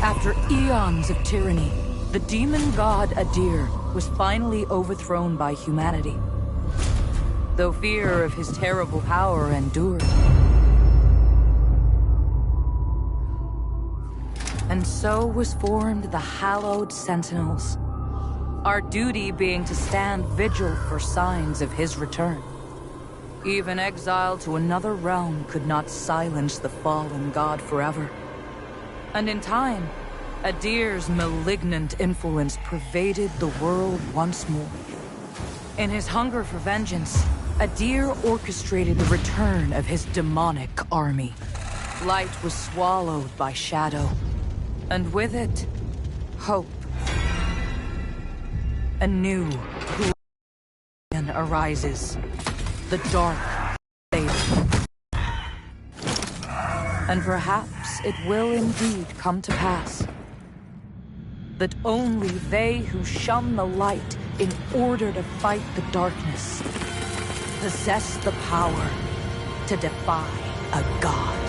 After eons of tyranny, the demon god Adir was finally overthrown by humanity. Though fear of his terrible power endured. And so was formed the hallowed Sentinels, our duty being to stand vigil for signs of his return. Even exile to another realm could not silence the fallen god forever. And in time, Adir's malignant influence pervaded the world once more. In his hunger for vengeance, Adir orchestrated the return of his demonic army. Light was swallowed by shadow, and with it, hope. A new plan arises. The dark fades. And perhaps it will indeed come to pass that only they who shun the light in order to fight the darkness possess the power to defy a god.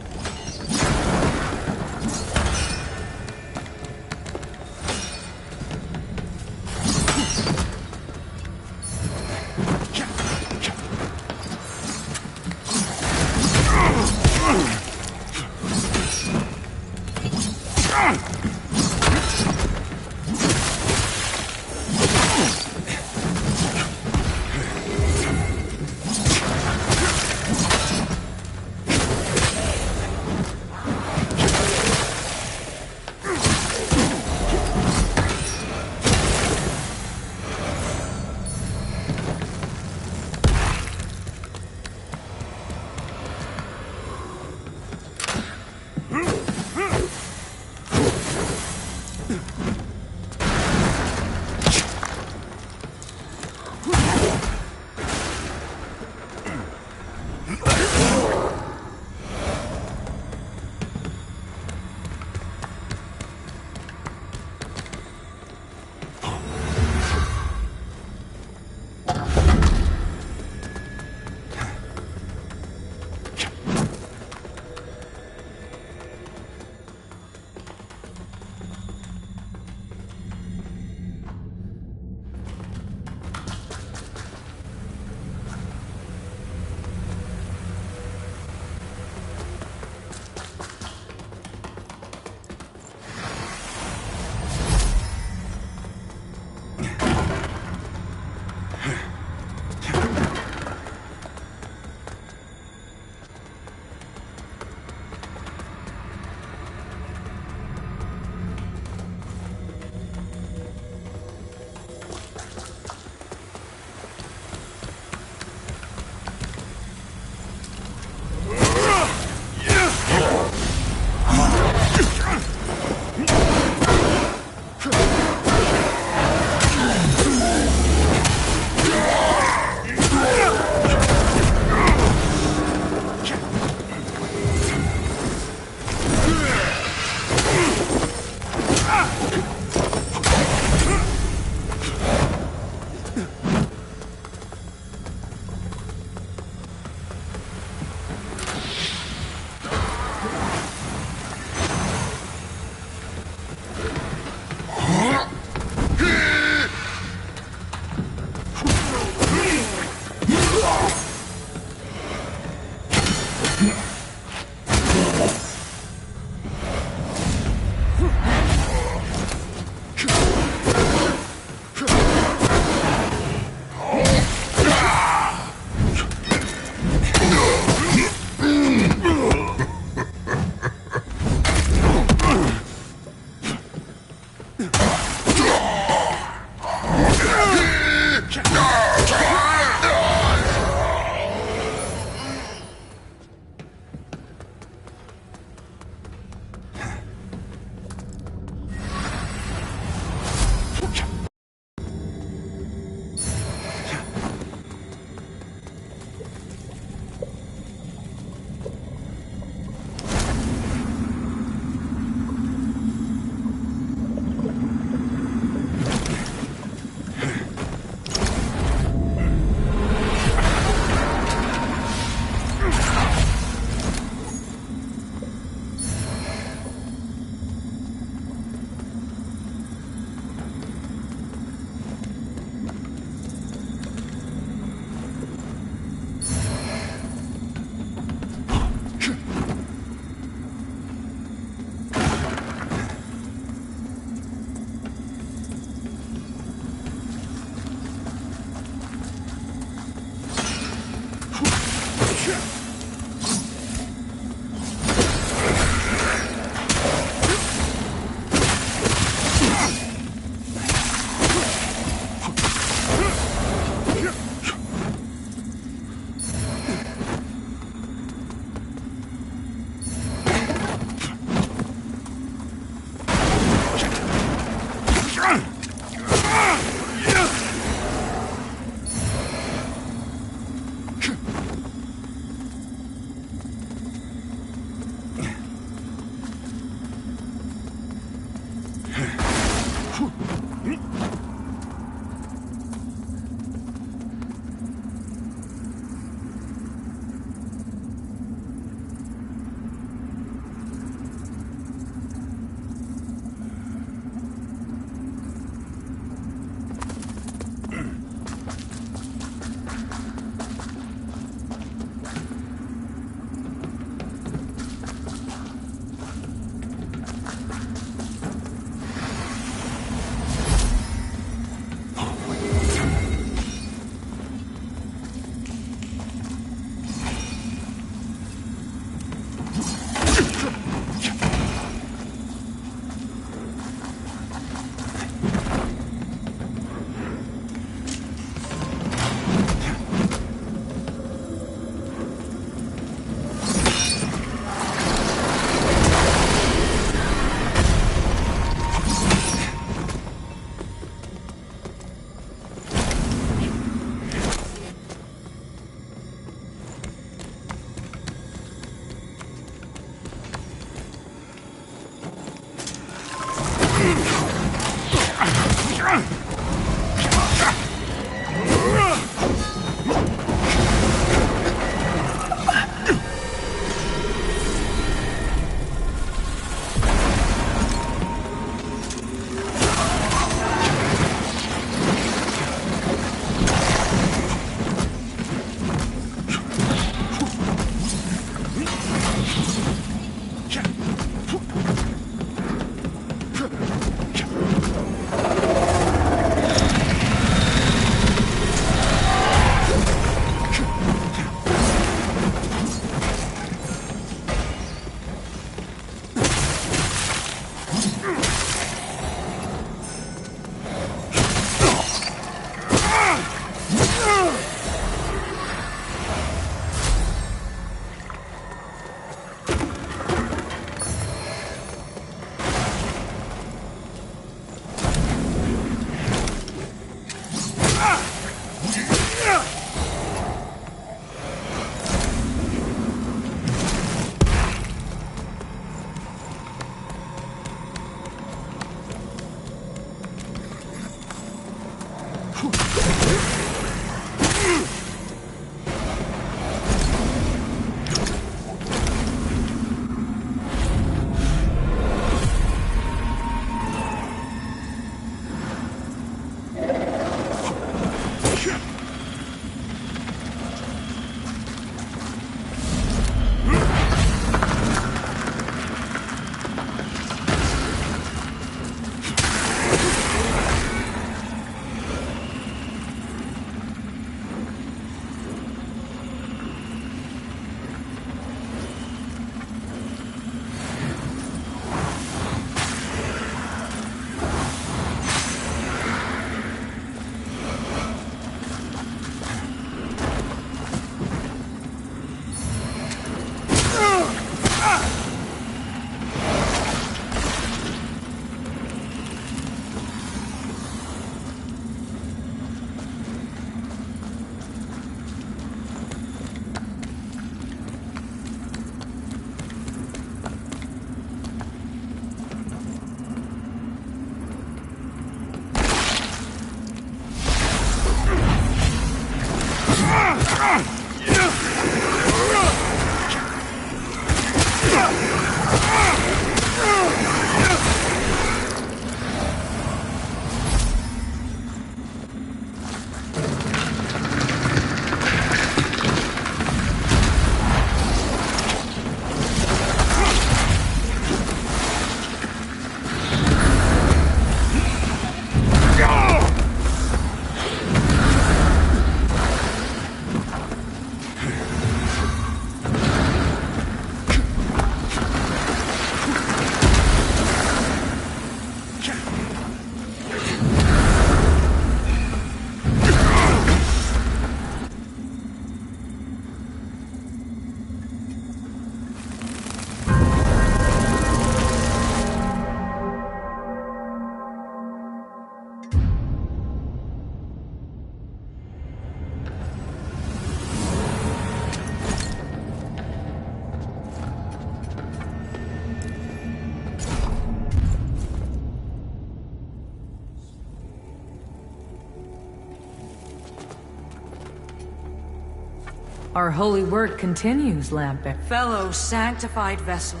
Our holy work continues, Lambert. Fellow sanctified vessel,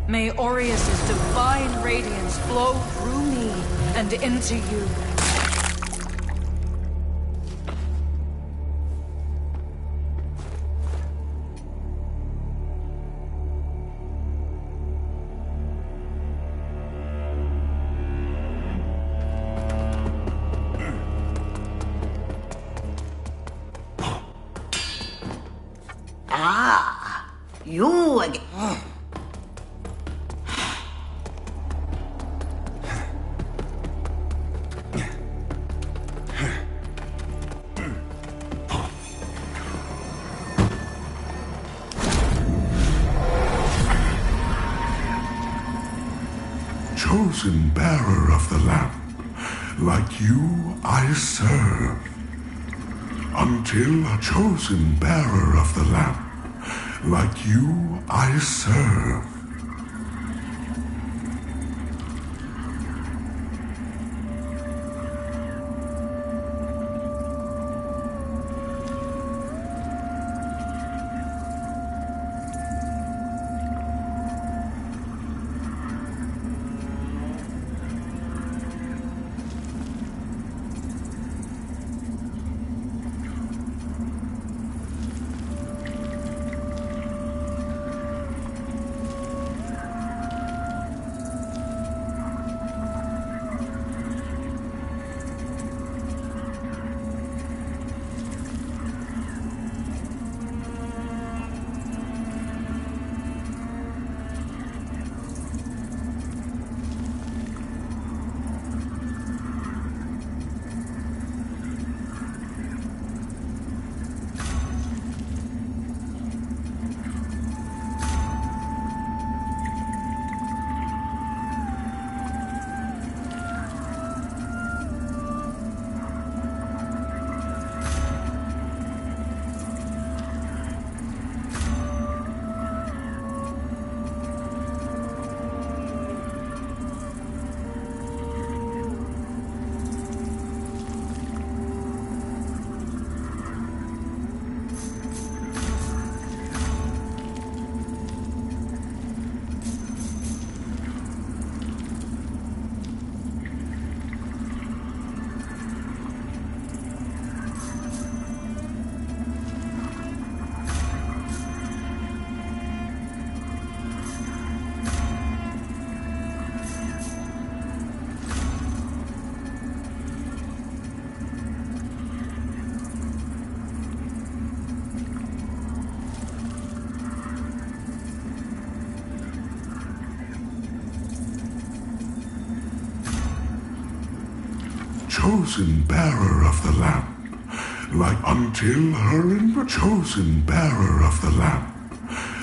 may Aureus's divine radiance flow through me and into you. Ah, you again. Chosen bearer of the lamp, like you I serve. Until a chosen bearer of the lamp, like you I serve. Chosen bearer of the lamp, like until her in the chosen bearer of the lamp,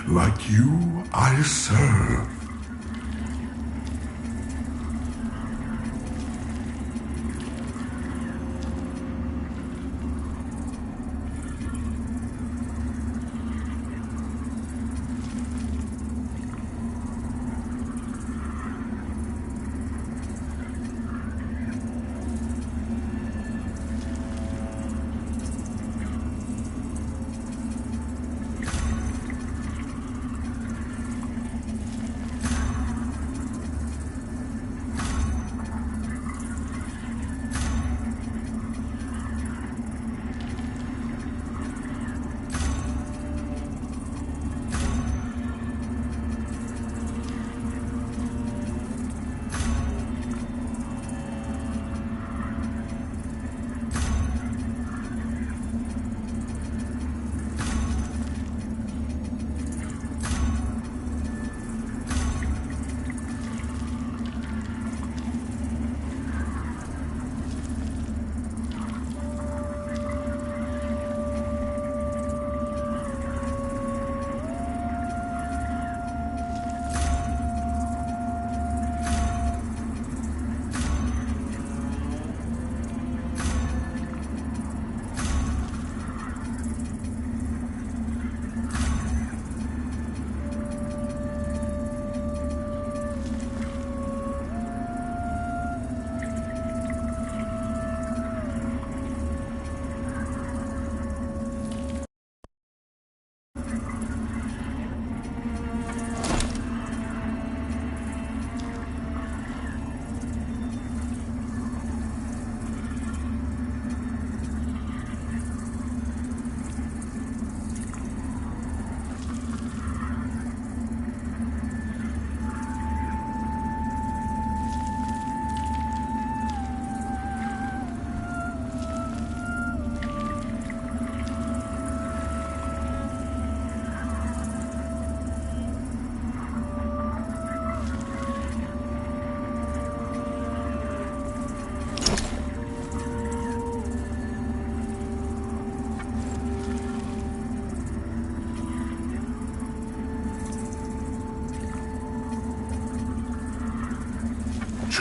like you I serve.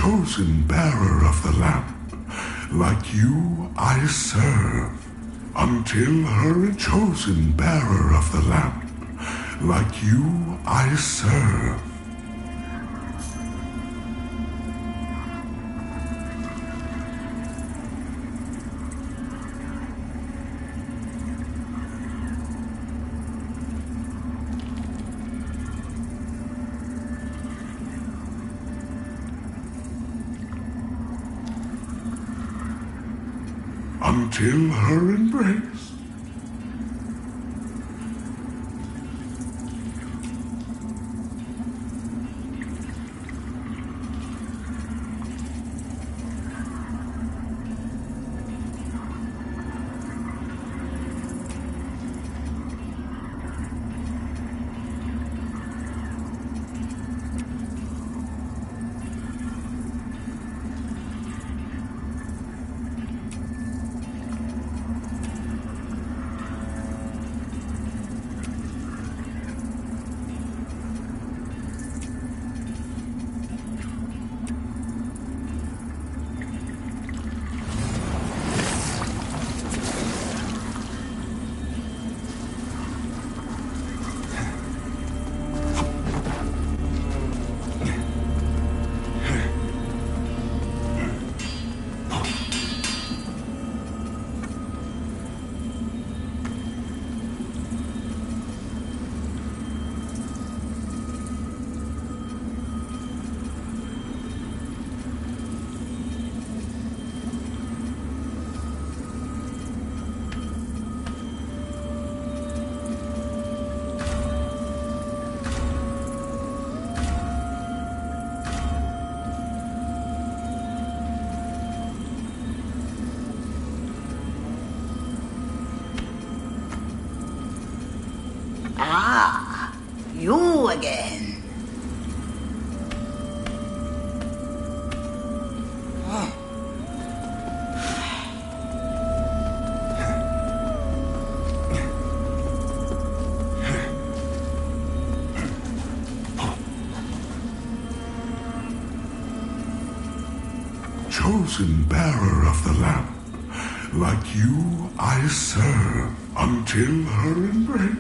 chosen bearer of the lamp. Like you I serve, until her chosen bearer of the lamp. Like you I serve. Until her embrace. Ah, you again. Chosen bearer of the lamp. Like you I serve, until her embrace.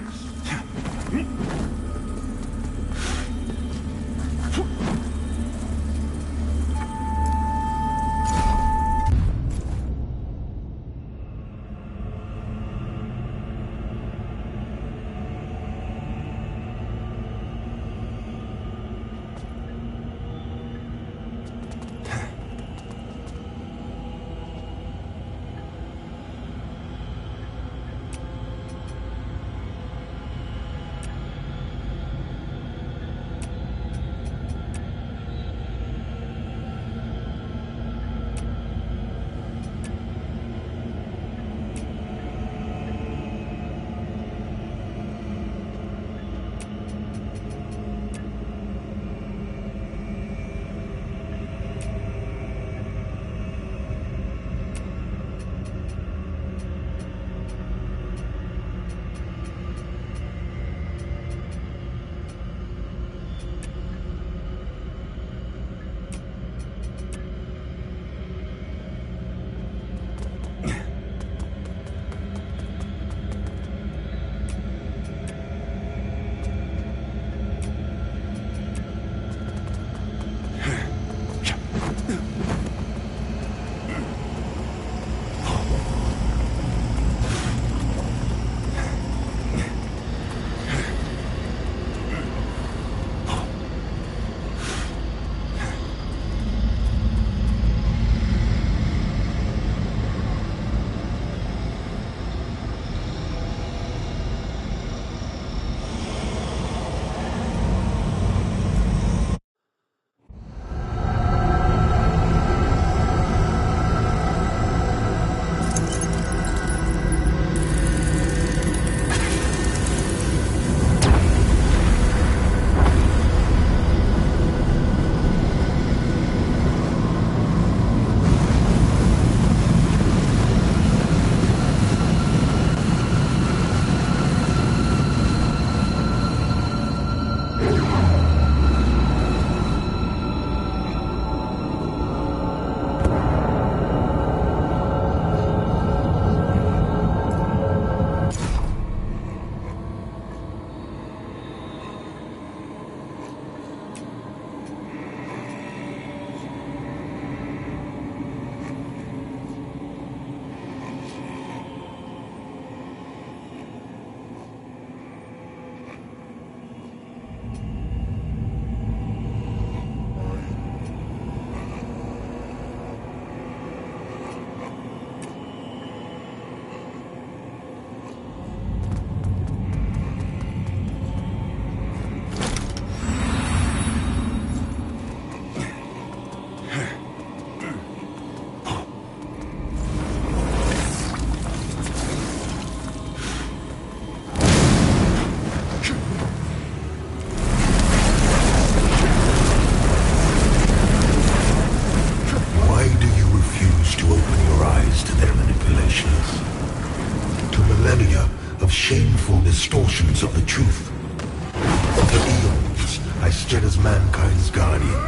mankind's guardian,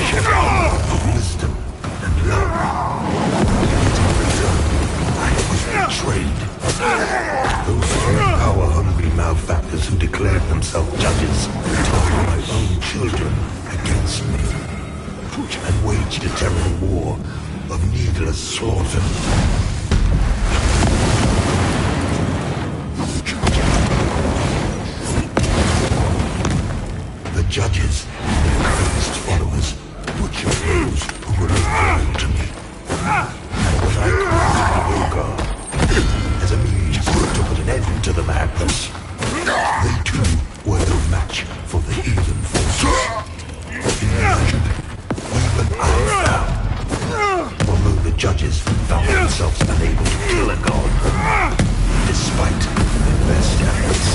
shed of wisdom and love. Yet in return, I was betrayed. Those power-hungry malefactors who declared themselves judges turned my own children against me and waged a terrible war of needless slaughter. The judges, their crazed followers, butchered those who were loyal to me. And when I created the Ogre as a means to put an end to the madness, they too were no match for the heathen forces. In the end, even I fell. Although the judges found themselves unable to kill a god, despite their best efforts.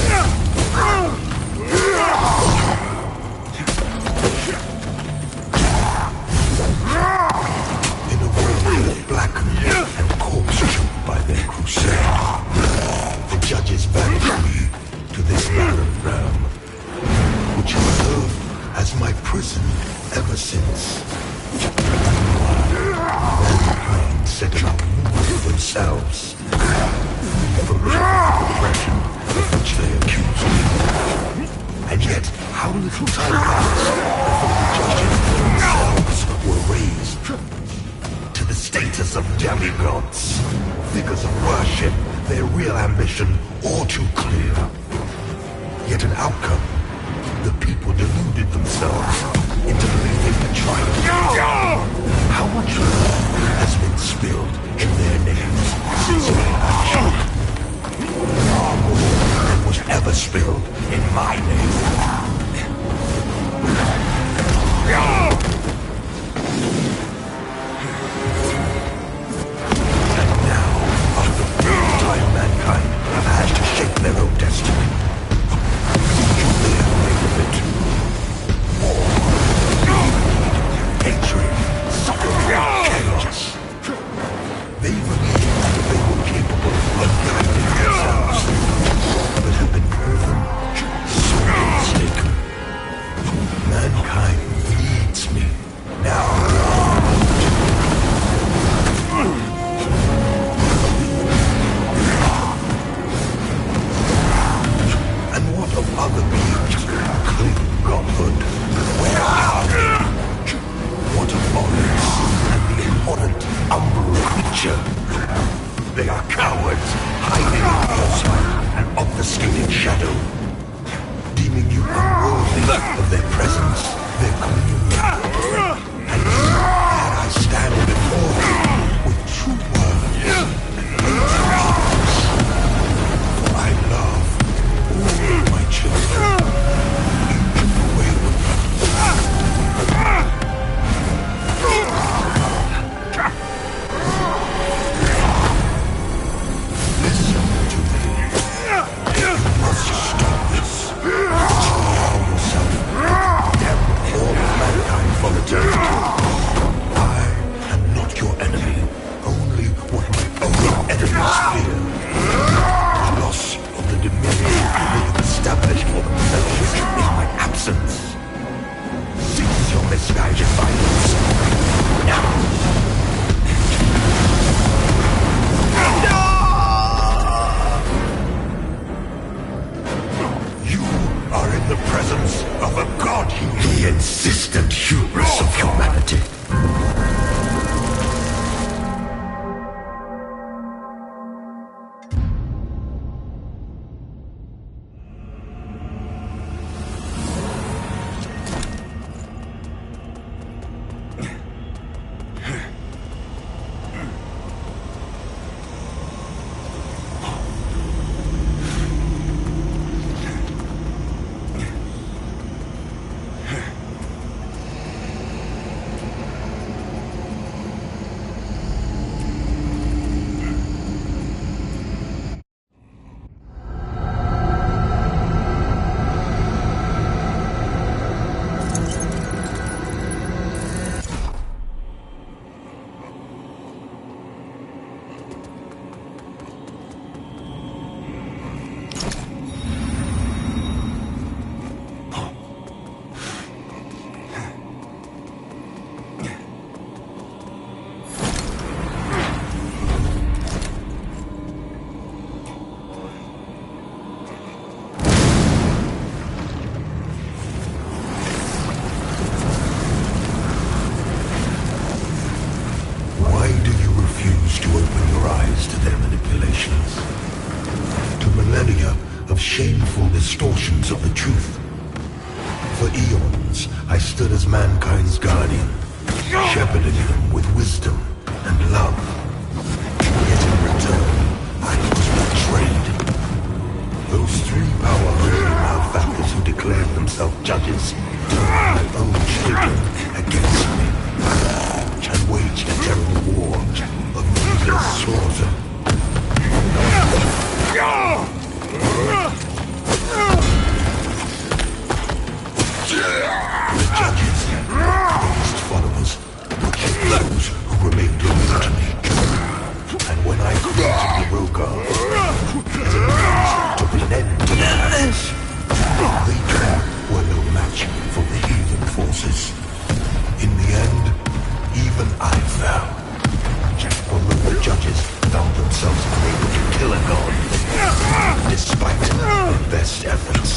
In a world blackened and corpse-choked by their crusade, the judges banished me to this barren realm, which has served as my prison ever since. Mankind set about moving themselves from the oppression of which they accused me. And yet, how little time passed before the judges themselves were raised to the status of demigods, figures of worship, their real ambition all too clear. Yet an outcome, the people deluded themselves into believing the triumph. How much blood has been spilled in their names since they had far more than was ever spilled in my name. And now, after all the time mankind have had to shape their own destiny, they have made of it war, hatred, suffering, chaos. They believed that they were capable of guiding themselves, but have been proven so mistaken. Mankind needs me now. And what of other beings claiming godhood? Where are they? What of Oryx and the abhorrent umbral creature? They are cowards, hiding in foresight and obfuscating shadow, deeming you unworthy of their presence, their communion. And here I stand before you with true words and easy hearts. For I love all of my children, each of the way with them. Listen to me. You must stop this. Allow yourself. Damn all of mankind for eternity. I am not your enemy. Only what my own enemies fear. The loss of the dominion they have established for themselves in my absence. Cease your misguided violence. Now. You are in the presence of a god, the insistent hubris of humanity. stood as mankind's guardian, shepherding them with wisdom and love. Yet in return, I was betrayed. Those three power-hungry malefactors who declared themselves judges turned my own children against me and waged a terrible war of needless slaughter. The judges, raised followers, would kill those who remained loyal to me. And when I created the Rogar, as a means to put an end to the madness, they too were no match for the heathen forces. In the end, even I fell. Although the judges found themselves unable to kill a god, despite their best efforts.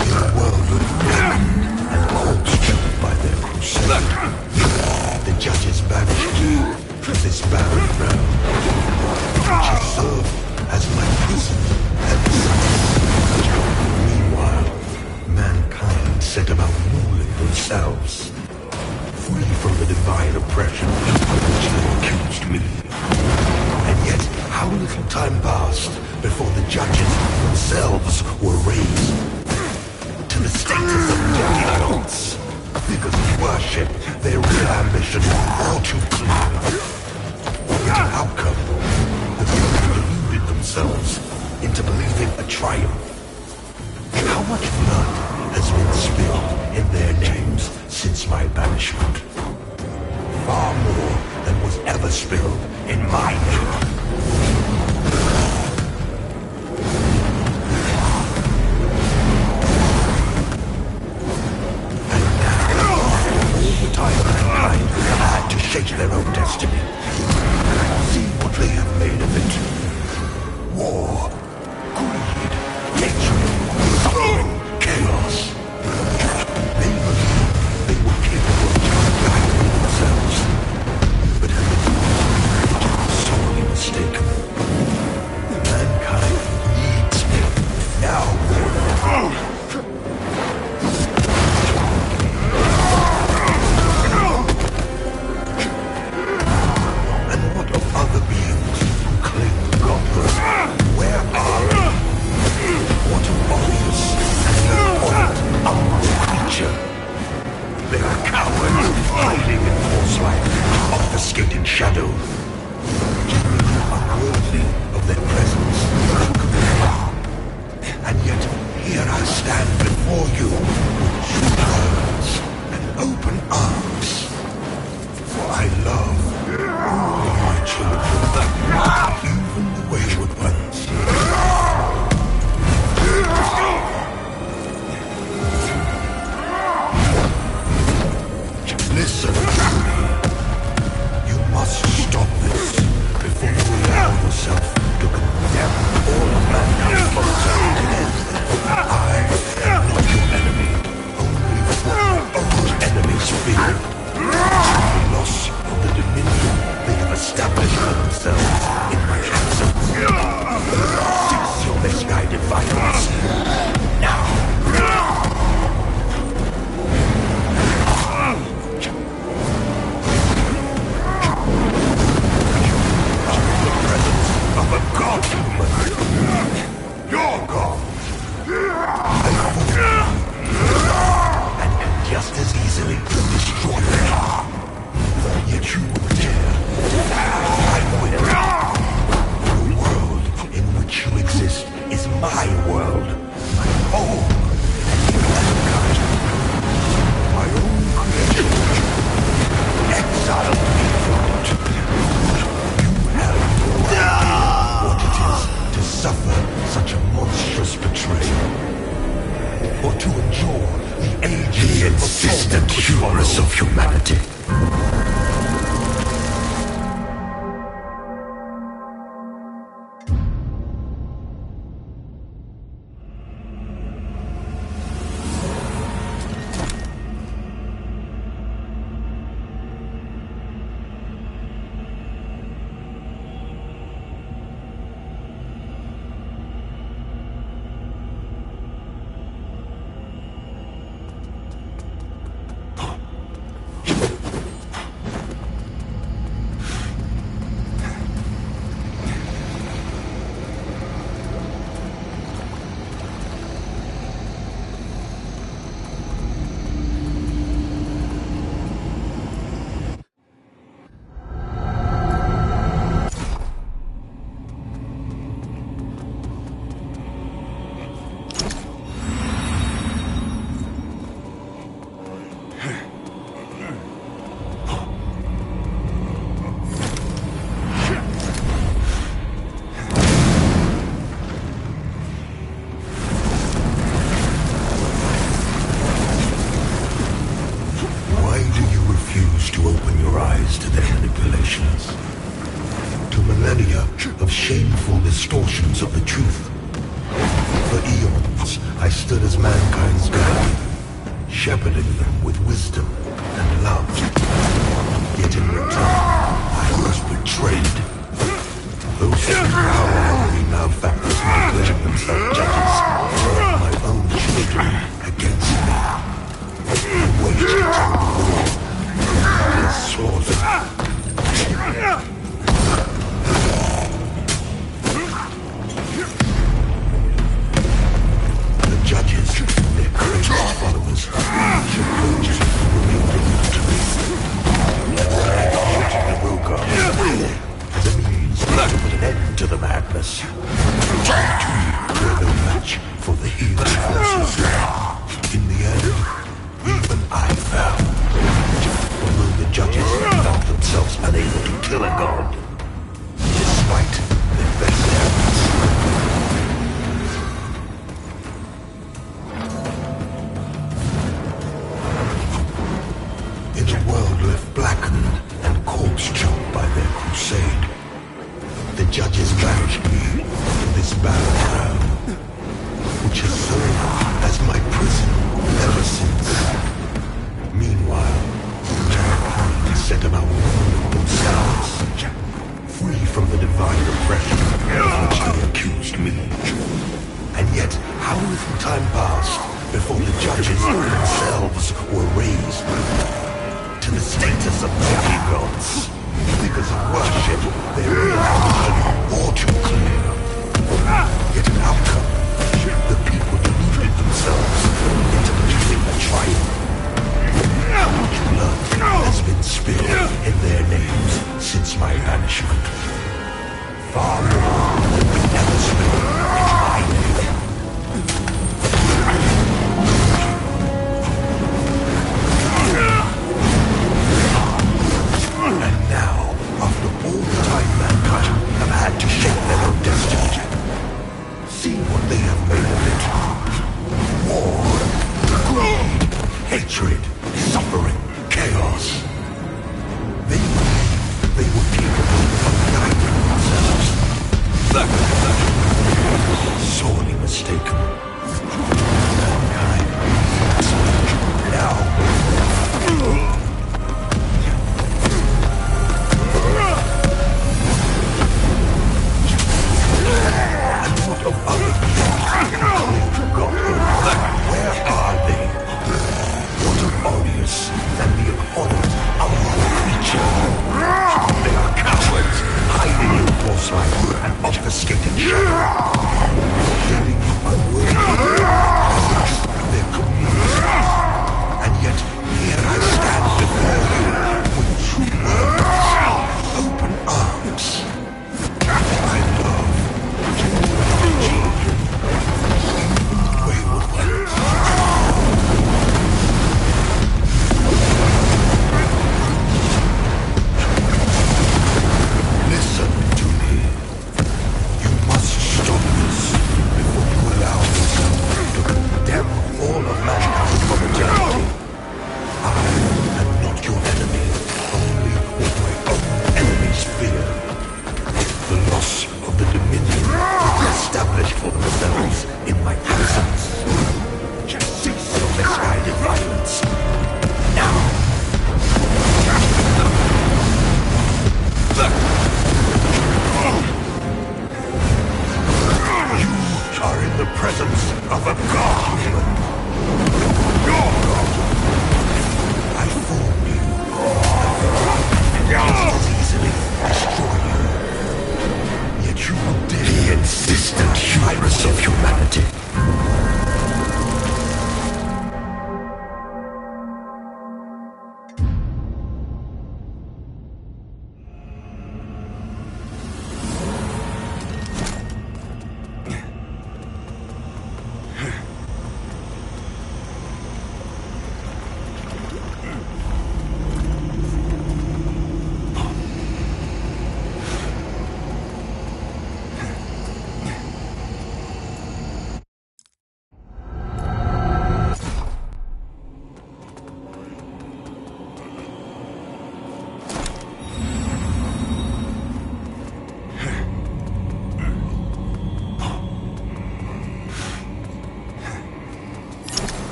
In a world abandoned and corpse-choked by their crusade, the judges banished me to this barren realm, which has served as my prison ever since. Meanwhile, mankind set about ruling themselves, free from the divine oppression of which they accused me. And yet, how little time passed before the judges themselves were raised to the status of demigods, because of worship, their real ambition all too clear. With an outcome, the people deluded themselves into believing a triumph. How much blood has been spilled in their names since my banishment? Far more than was ever spilled in my name. And now, all the time mankind have had to shape their own destiny. See what they have made of it. War, greed, hatred, suffering, chaos. They believed they were capable of guiding themselves, but have been sorely mistaken. Mankind needs me now more than ever. And what of other beings who claim godhood? Where are they? What of Orpheus and the old unknown creature? They are cowards, hiding in false light, obfuscating shadow. Unworthy of their presence. And yet, here I stand before you with true hands and open arms. For I love all my children, even the wayward ones. Listen to me. You must stop this before you allow yourself to condemn all of mankind for eternity. I am not your enemy, only what your own enemies fear. The loss of the dominion they have established for themselves in my absence. Cease your misguided violence. Now. Of a god human. Your god. And can just as easily destroy it. Yet you will dare. I will. millennia of shameful distortions of the truth. For eons, I stood as mankind's guide, shepherding them with wisdom and love. Yet in return, I was betrayed. Those power-hungry malefactors who declared themselves judges turned my own children against me. And waged a terrible war. Their slaughter. The judges, their crazed followers, supposed to remain loyal to me. Shooting the Rogar as a means to put an end to the madness. Were no match for the healing forces. In the end, even I fell. Although the judges found themselves unable to kill a god, despite their best efforts. In a world left blackened and corpse-choked by their crusade, the judges banished me to this battle ground, which has served as my prison ever since. Meanwhile, the set about ruling themselves, free from the divine oppression of which they accused me. And yet, how little time passed before the judges themselves were raised to the status of demigods, because of worship they were all too clear. Yet an outcome, the people deluded themselves into believing a triumph. Much blood has been spilled in their names since my banishment. Far more than we ever spilled in my name. And now, after all the time mankind have had to shape their own destiny, see what they have made of it. War, greed, hatred, suffering, chaos. They believed they were capable of guiding themselves. Sorely mistaken. Mankind now. And what of other beings? Where are they? What of Aureus and the abhorrent unknown creature? They are cowards, hiding in foresight and obfuscating shadow. Feeling unworthy of their community. And yet, here I stand before you with true words, open arms. I love children, wayward ones. Listen to me. You must stop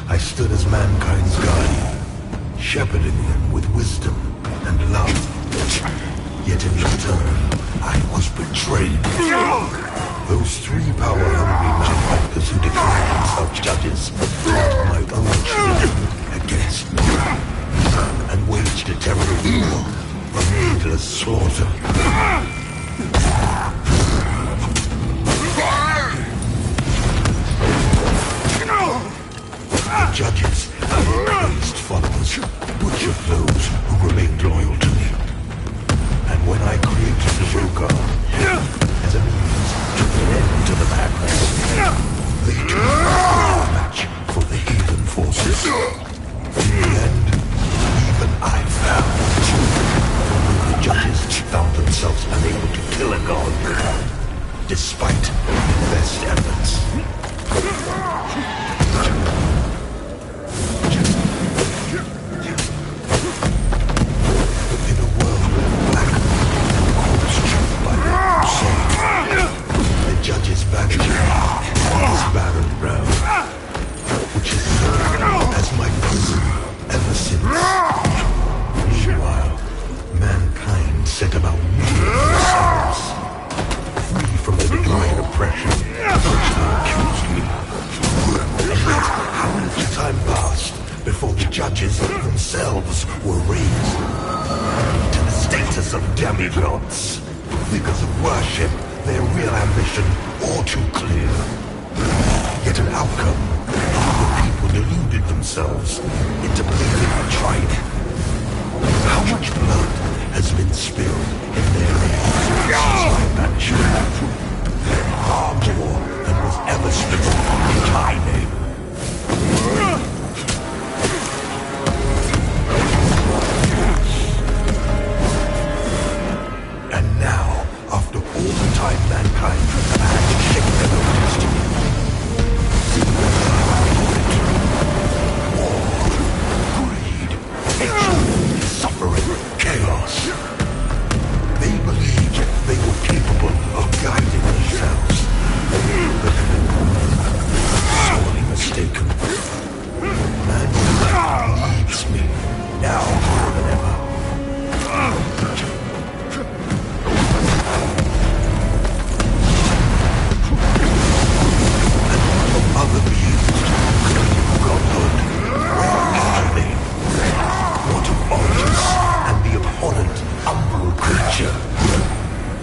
I stood as mankind's guardian, shepherding them with wisdom and love. Yet in return, I was betrayed. Those three power-hungry malefactors who declared themselves judges turned my own children against me, and waged a terrible war of needless slaughter. The judges have raised followers, butchered those who remained loyal to me. And when I created the Rogar as a means to put an end to the madness, they too were a match for the heathen forces. In the end, even I fell. The judges found themselves unable to kill a god, despite their best efforts. Judge's vanity is barren ground, which has served as my prison ever since. Meanwhile, mankind set about moving themselves, free from the divine oppression of which they accused me. And yet, how little time passed before the judges themselves were raised to the status of demigods because of worship. Their real ambition all too clear. Yet an outcome, the people deluded themselves into believing I tried. How much blood has been spilled in their name since my banishment? Far more than was ever spilled in my name. And now, after all the time mankind have had to shape their own destiny. War, greed, hatred, suffering, chaos. They believed they were capable of guiding themselves. Sorely mistaken. Mankind needs me, now more than ever. Other beings claim godhood. Where are they? What of Origins and the abhorrent umbral creature?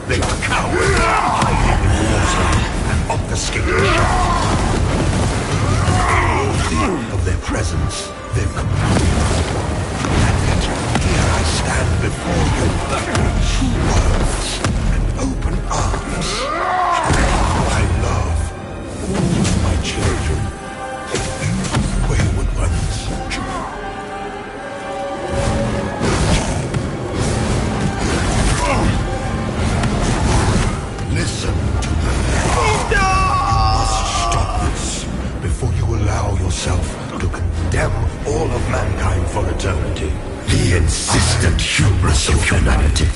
They are cowards, hiding in the water and obfuscating shots. Of their presence, their companions. And yet, here I stand before you, true words and open arms. I love my children, you wayward ones. Listen to me. You must stop this before you allow yourself to condemn all of mankind for eternity. The insistent hubris of humanity.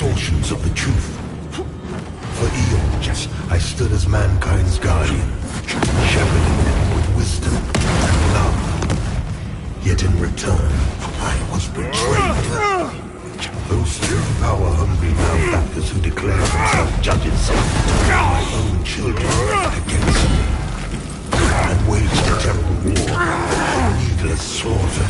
distortions of the truth. For eons, I stood as mankind's guardian, shepherding them with wisdom and love. Yet in return, I was betrayed. Those two power-hungry malefactors who declare themselves judges turned my own children against me and waged a terrible war of needless slaughter.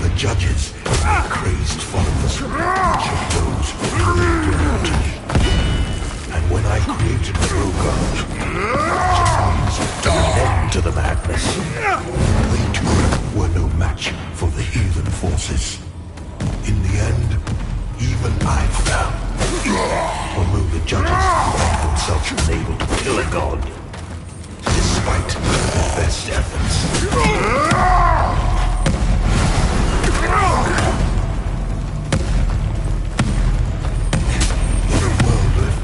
The judges, crazed followers, each of those who belonged to me. And when I created the Rogar, to an end to the madness, they too were no match for the heathen forces. In the end, even I fell. Although the judges found themselves unable to kill a god, despite their best efforts.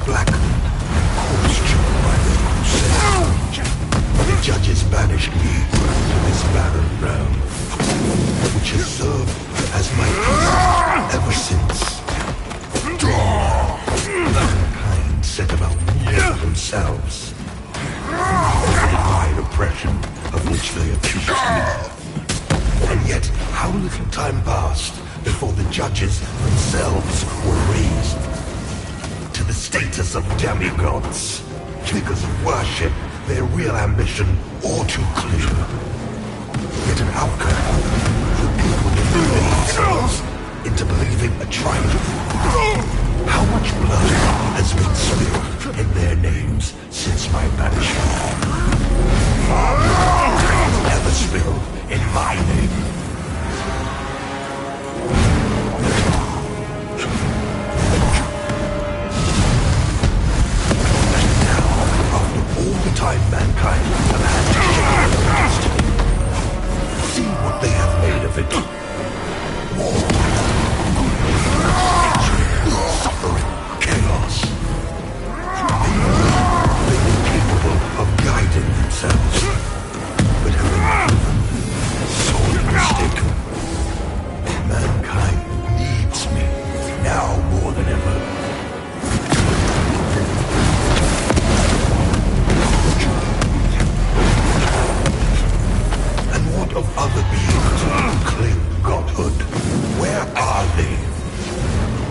Blackened, corpse-choked by their crusade. The judges banished me to this barren realm, which has served as my peace ever since. Mankind set about ruling themselves, divine oppression of which they accused me. And yet, how little time passed before the judges themselves were raised to the status of demigods. Because of worship, their real ambition all too clear. Yet an outcome, the people deluded themselves into believing a triumph. How much blood has been spilled in their names since my banishment? Far more ever spilled in my name. Time mankind have had to share their destiny. See what they have made of it. War, suffering, chaos. They were capable of guiding themselves, but have been sorely mistaken. Mankind needs me now more than ever. Of other beings who claim godhood, where are they?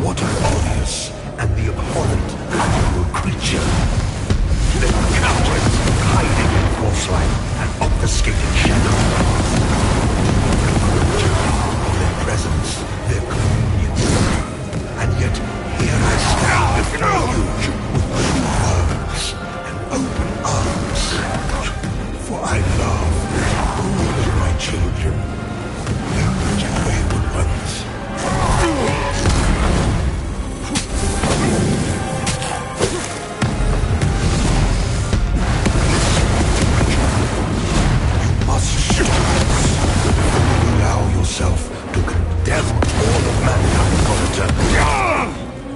What are Odious and the abhorrent animal creature? They're cowards hiding in false light and obfuscating shadow. Of their presence, their communion. And yet, here I stand before you with true words and open arms. For I love all of my children, huge and wayward ones. You must shoot us. Allow yourself to condemn all of mankind for eternity.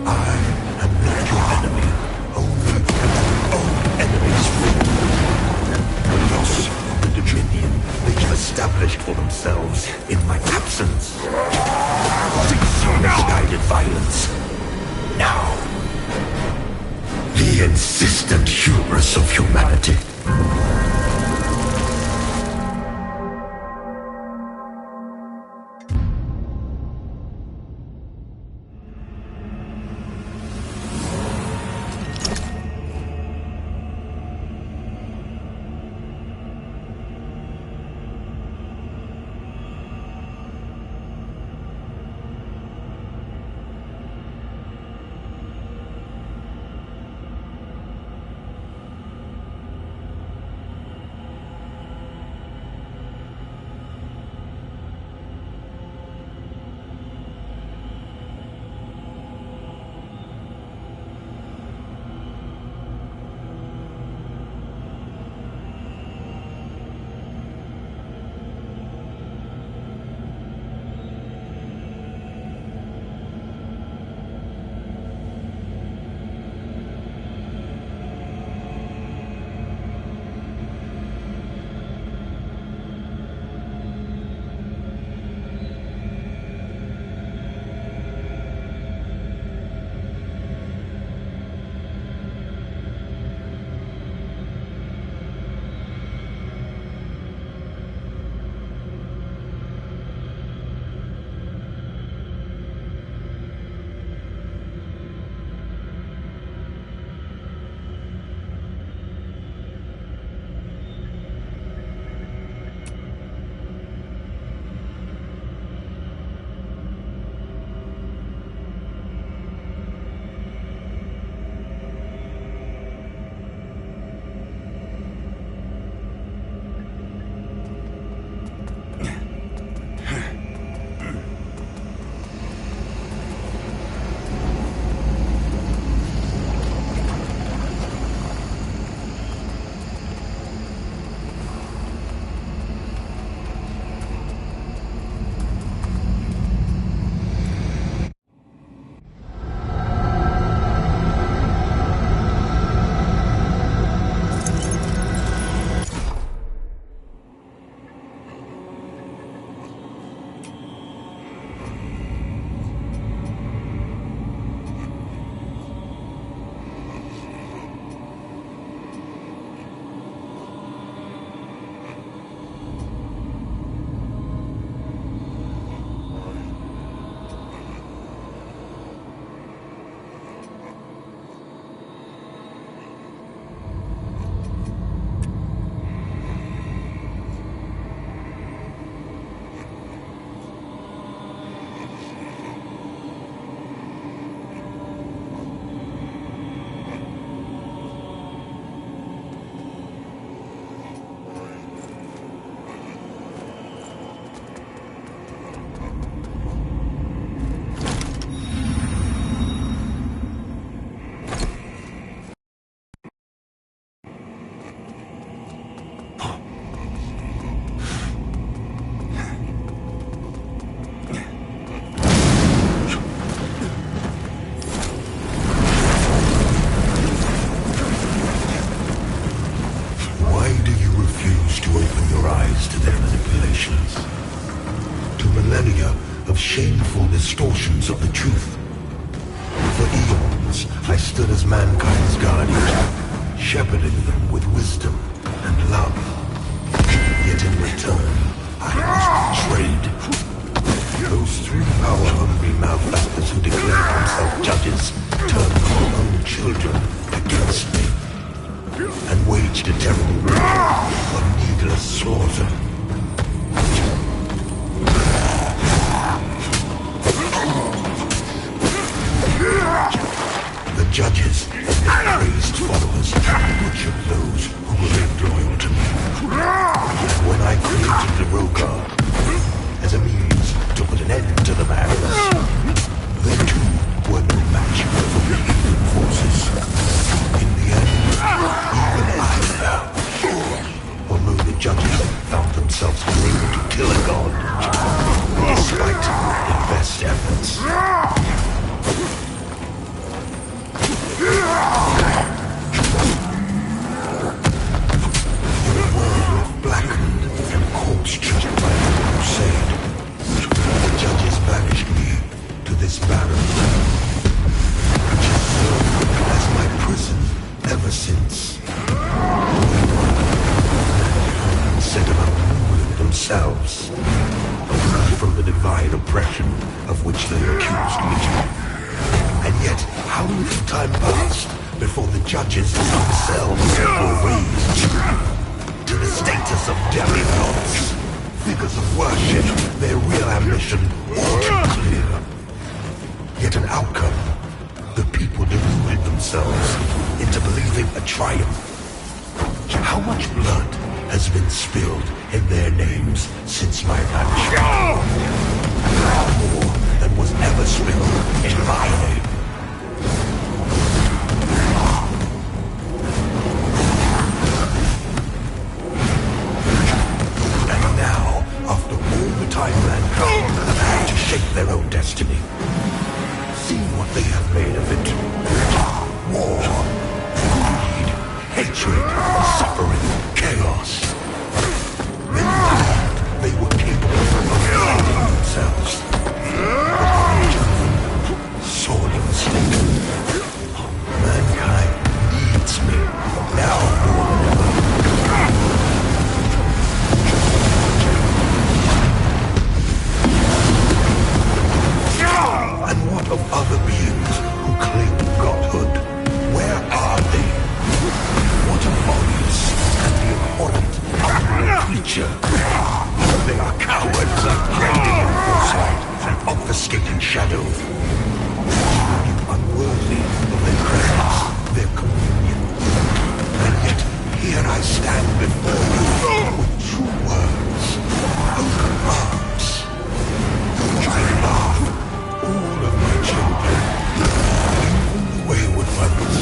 I am not your enemy, only your own enemy's friend. The loss of the dominion they have established for themselves in my absence. Cease your misguided violence. Now. The insistent hubris of humanity. distortions of the truth. For eons, I stood as mankind's guardian, shepherding them with wisdom and love. Yet in return, I was betrayed. Those three power-hungry malefactors who declared themselves judges turned their own children against me and waged a terrible war of needless slaughter. The judges and their praised followers butchered those who remained loyal to me. And when I created the Rogar as a means to put an end to the madness, they too were no match for the evil forces. In the end, even I fell. Although the judges found themselves unable to kill a god, despite their best efforts. Blackened and corpse-choked by the crusade, the judges banished me to this barren land, which has served as my prison ever since. Mankind set about ruling themselves, free from the divine oppression of which they accused me. And yet, how little time passed before the judges themselves were raised to the status of demigods, figures of worship, their real ambition all too clear. Yet an outcome, the people deluded themselves into believing a triumph. How much blood has been spilled in their names since my banishment? More than was ever spilled in my name. Time mankind have had to shape their own destiny. See what they have made of it. War, greed, hatred, suffering, chaos. They thought they were capable of guiding themselves. But each of them sorely mistaken. Mankind needs me now more than ever. And what of other beings who claim godhood? Where are they? What of Modos and the abhorrent, unknown creature? They are cowards, hiding in foresight and obfuscating shadow. Unworthy of their presence, their communion. And yet, here I stand before you with true words, open arms. I laugh. All of my children, even the wayward ones.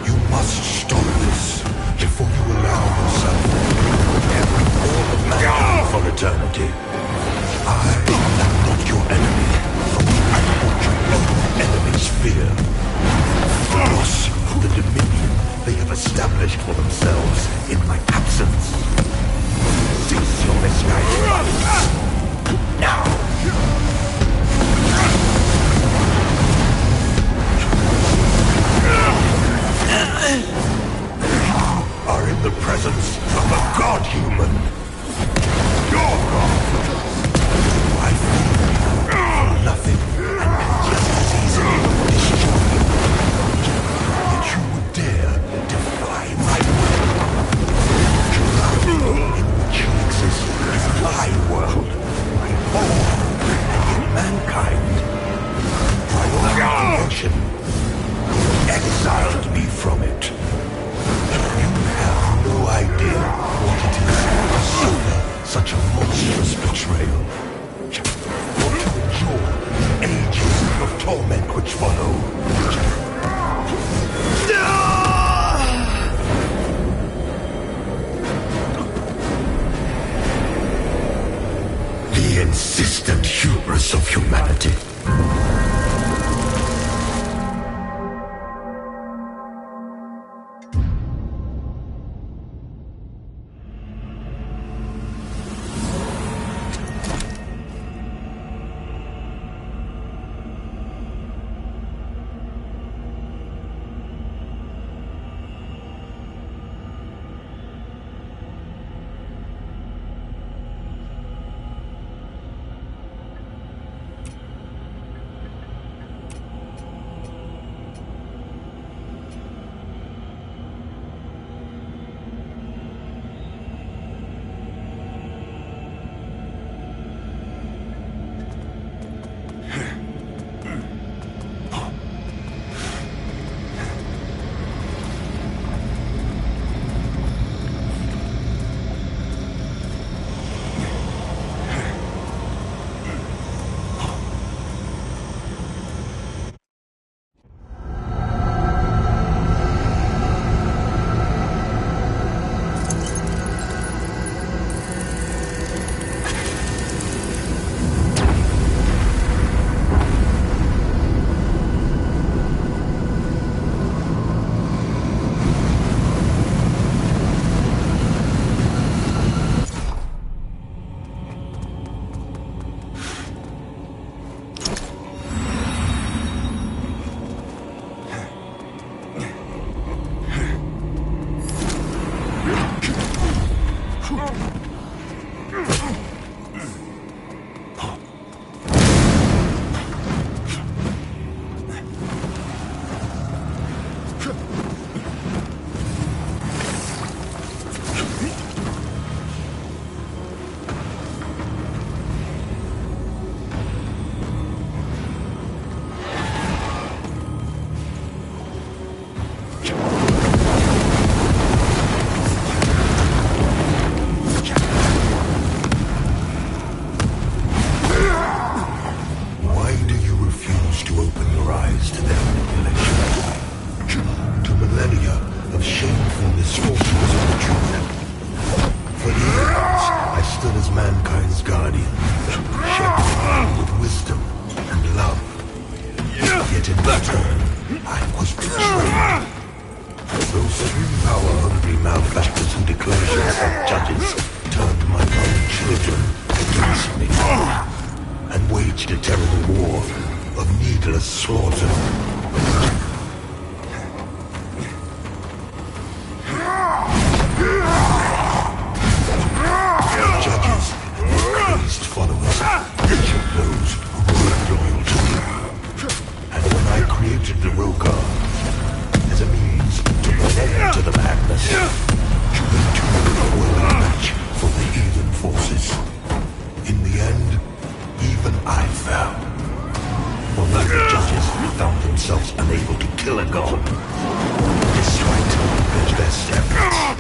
You must stop this before you allow yourself to carry all of mankind for eternity. I am not your enemy, I want your own enemy's fear. The loss of the dominion they have established for themselves in my absence. Cease your misguided. Now! You are in the presence of a god-human. Your god! I fear you for nothing and can just as easily destroy you. Yet you would dare defy my will. The in which you exist is my world, my home, and yet mankind, my own creation, exiled me from it. You have no idea what it is to suffer such a monstrous betrayal. Or to endure the ages of torment which follow. The insistent hubris of humanity. Yet in return, I was betrayed. Those three power-hungry malefactors and declarations of judges turned my own children against me and waged a terrible war of needless slaughter. Judges and their crazed followers, each of those who were loyal to me. And when I created the Rogar as a means to put an end to the madness, the two were a match for the heathen forces. In the end, even I fell. For none of the judges found themselves unable to kill a god, despite their best efforts.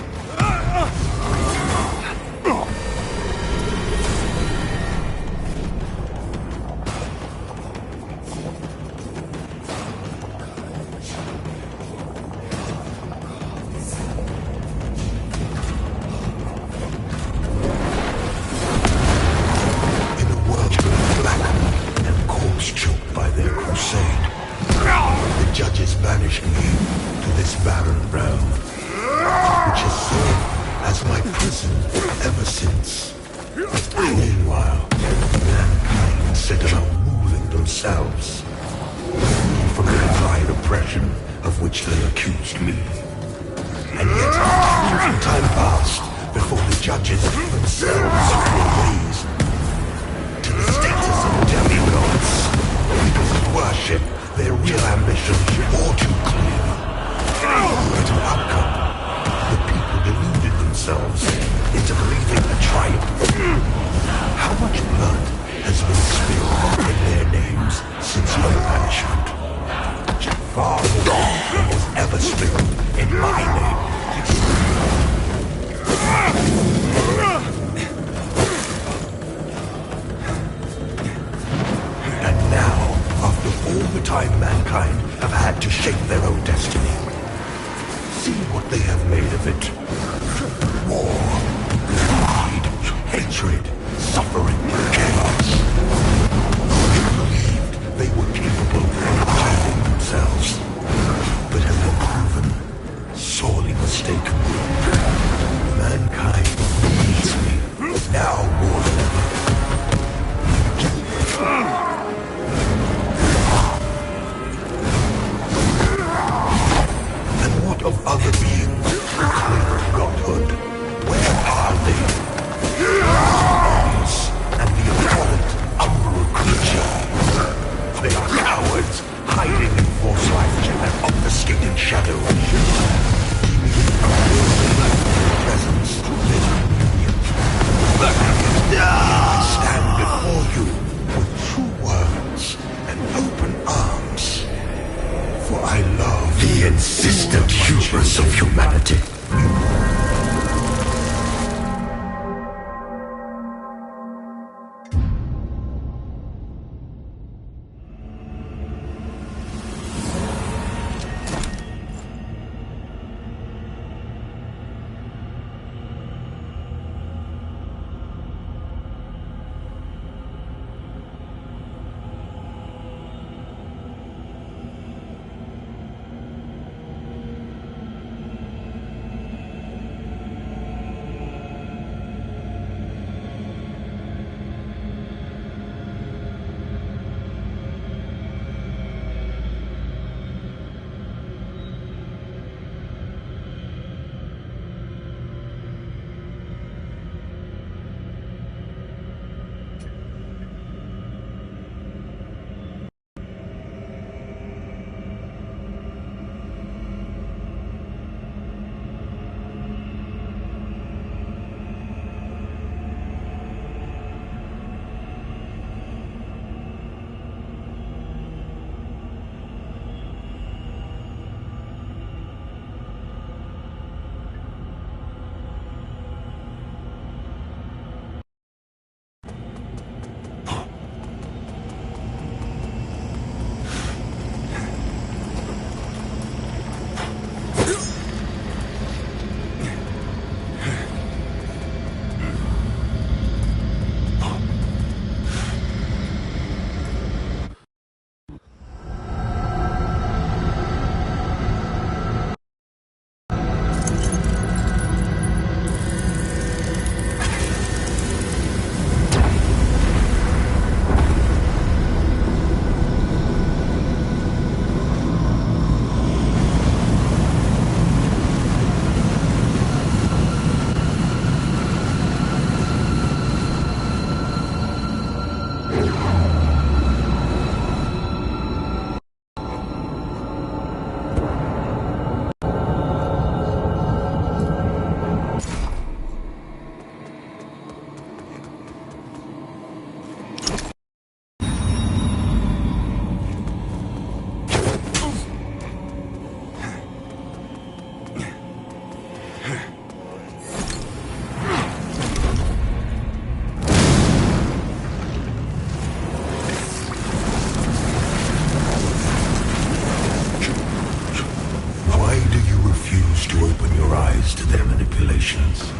manipulations.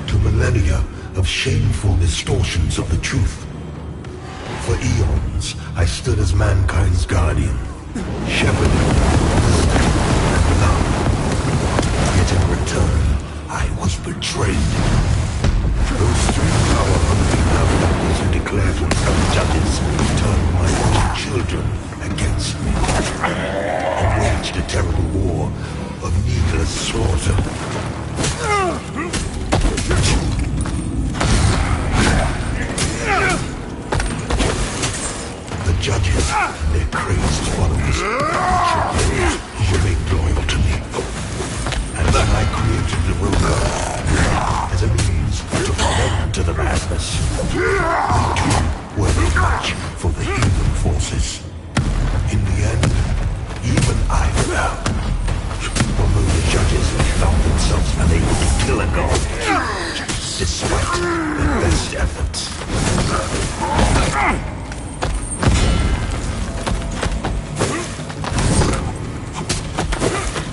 To millennia of shameful distortions of the truth. For eons, I stood as mankind's guardian, shepherding wisdom and love. Yet in return, I was betrayed. Those three power-hungry malefactors who declared themselves judges turned my own children against me, and waged a terrible war of needless slaughter. The judges, their crazed followers, remained loyal to me. And then I created the Ruler as a means to put end to the madness. They too were no match for the human forces. In the end, even I fell. Although the judges found themselves unable to kill a god, despite their best efforts.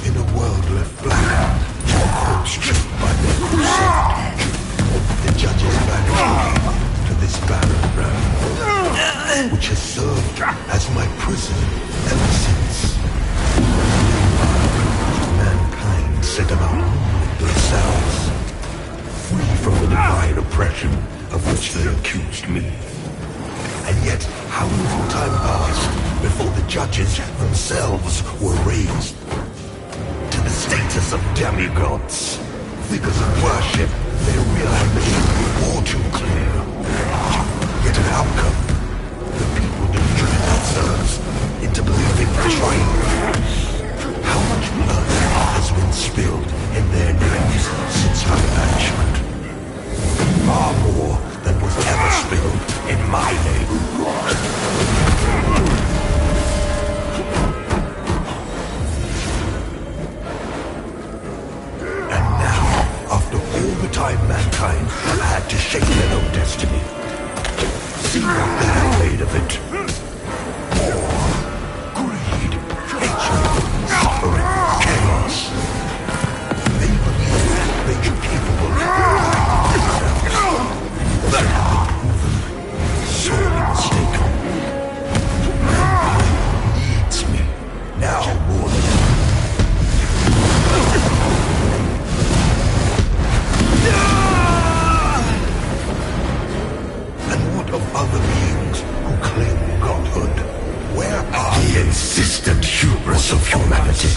In a world left black, hearts choked by their crusade, the judges banished me to this barren realm, which has served as my prison ever since. Mankind set about ruling themselves, free from the divine oppression of which they accused me. And yet, how little time passed before the judges themselves were raised to the status of demigods, figures of worship, their real ambition all too clear. Yet an outcome, the people deluded themselves into believing the triumph. How much blood has been spilled in their names since my banishment? Far more than was ever spilled in my name. And now, after all the time mankind have had to shape their own destiny, see what they have made of it. War, greed, hatred, suffering, chaos. They believe they are capable of guiding themselves. They have been proven sorely mistaken. Mankind needs me, now more than ever. And what of other beings who claim godhood? Where are the insistent hubris of humanity?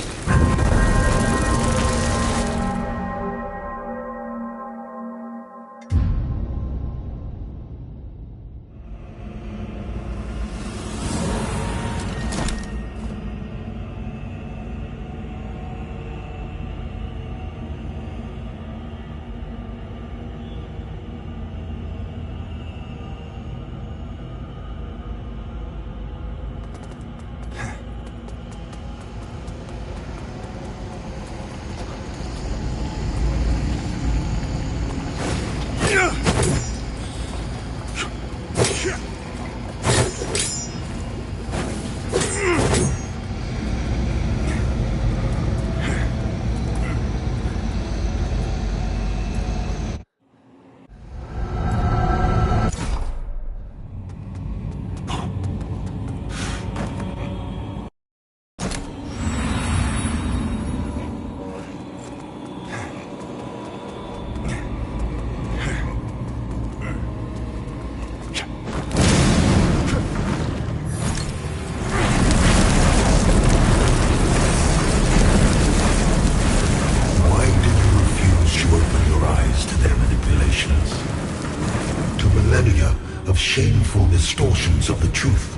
Shameful distortions of the truth.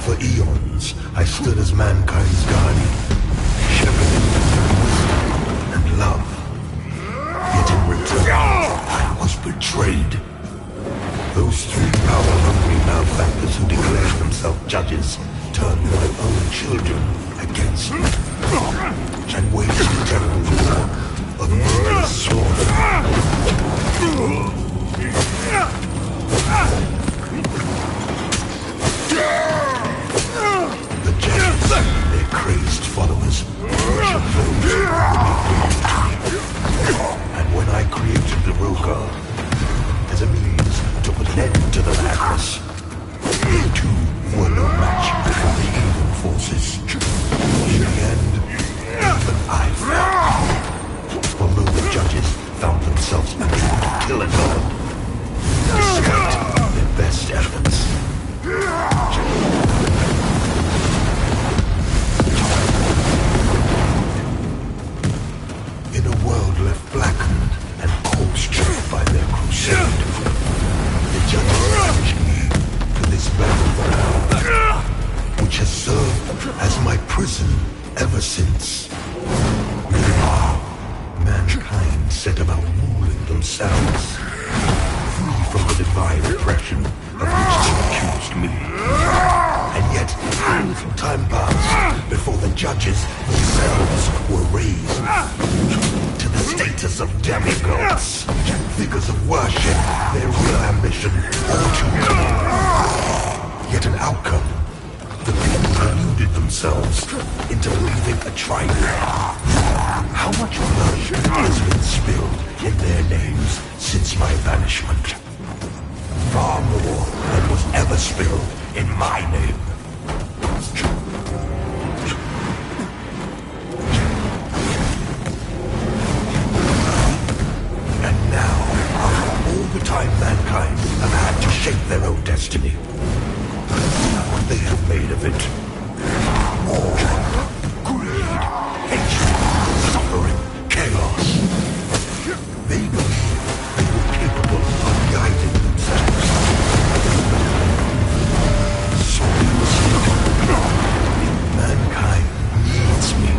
For eons, I stood as mankind's guardian, shepherding wisdom and love. Yet in return, I was betrayed. Those three power-hungry malefactors who declared themselves judges turned my own children against me, and waged a terrible war of needless slaughter. The judges, their crazed followers, worship those who remain loyal to me. as my prison ever since. Mankind set about ruling themselves, free from the divine oppression of which they accused me. And yet, how little time passed before the judges themselves were raised to the status of demigods, figures of worship, their real ambition, all too clear. Yet an outcome. The people deluded themselves into believing a triumph. How much blood has been spilled in their names since my banishment? Far more than was ever spilled in my name. And now, after all the time mankind have had to shape their own destiny, what they have made of it. War, greed, hatred, suffering, chaos. They believe they were capable of guiding themselves. So mankind needs me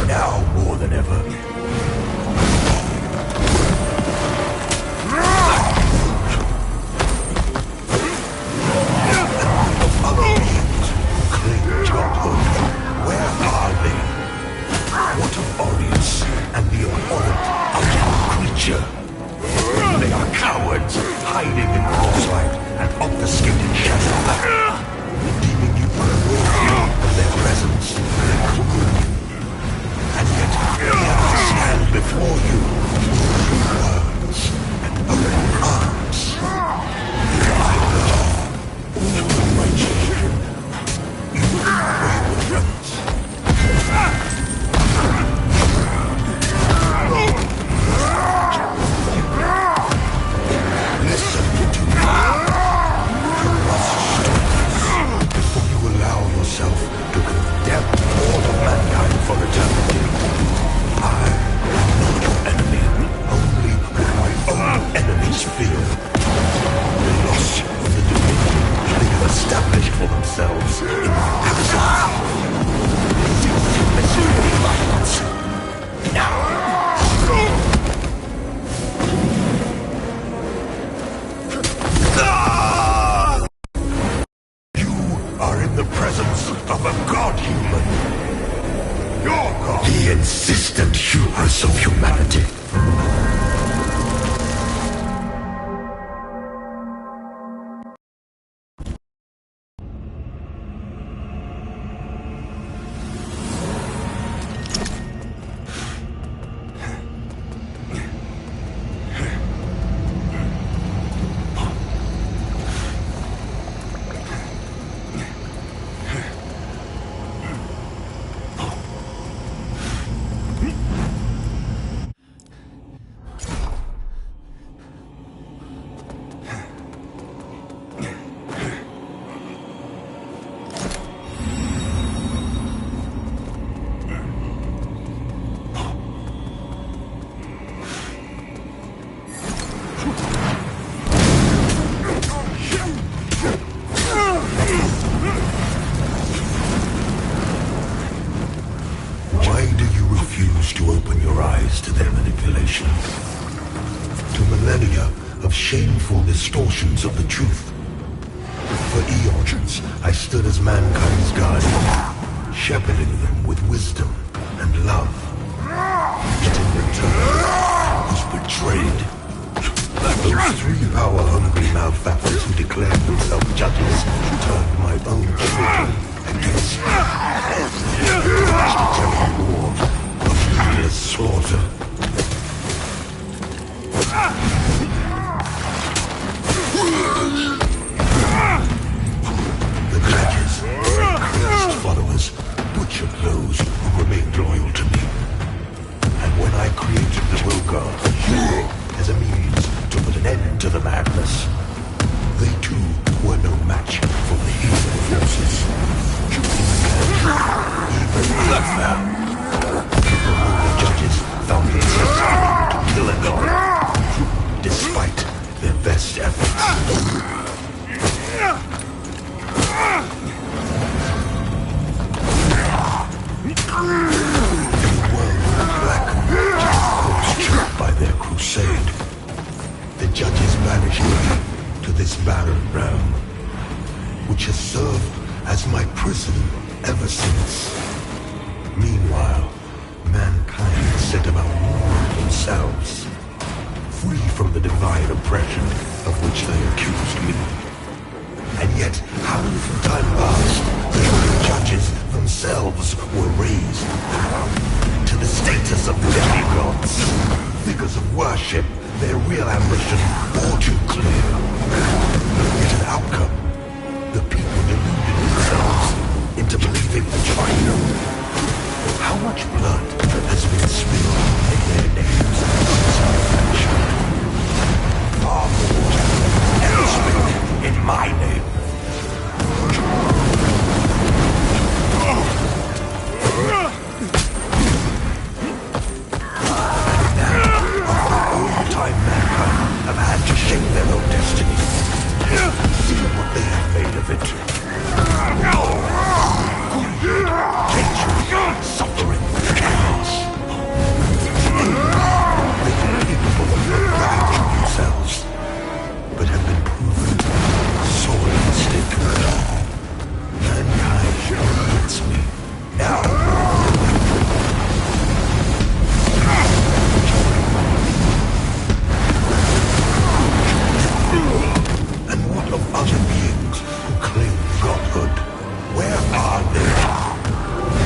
now more than ever. Where are they? What of Aureus and the abhorrent unknown creature? They are cowards, hiding in crosslight and obfuscated shadow, deeming you unworthy of their presence, their cruelty. And yet, here I stand before you, with words and open arms. I love all my children. Listen to me. You must stop this before you allow yourself to condemn all of mankind for eternity. I am not your enemy, only what my own enemies fear. The loss of the dominion they have established for themselves in my absence. Now. You are in the presence of a god-human. Your god. The insistent hubris of humanity. Distortions of the truth. For eons, I stood as mankind's guardian, shepherding them with wisdom and love. Yet in return, I was betrayed. Those three power-hungry malefactors who declared themselves judges turned my own children against me. To tell a war of needless slaughter. The judges, cursed followers, butchered those who remained loyal to me. And when I created the Rogar as a means to put an end to the madness, they too were no match for the evil forces. Even the judges found themselves unable to kill a god, despite their best efforts. prison ever since. Meanwhile, mankind set about ruling themselves, free from the divine oppression of which they accused me. And yet, how little time passed, the judges themselves were raised to the status of demigods, figures of worship, their real ambition all too clear. Yet an outcome, the people deluded themselves into believing the final. How much blood has been spilled in their names since our far more than ever spilled in my name. Mankind have had to shape their own destiny. See what they have made of it. Hatred, suffering, chaos. They are capable of guiding themselves, but have been proven sorely mistaken. Mankind hates me now. Of other beings who claim godhood, where are they?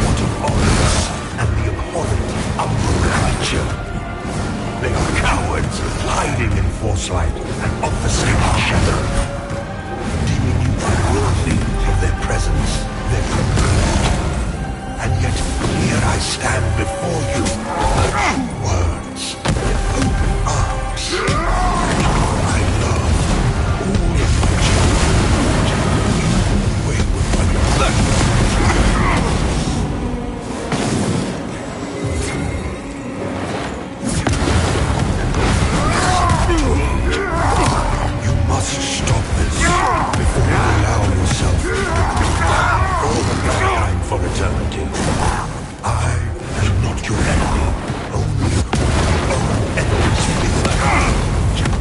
What of Horus and the abhorrent Umbral creature? They are cowards, hiding in foresight and obfuscating shadow, deeming you unworthy of their presence, their privilege. And yet, here I stand before you, with true words, with open arms. I love all of my you must stop this before you allow yourself to all the time for eternity. I am not your enemy, only your own enemy's fear.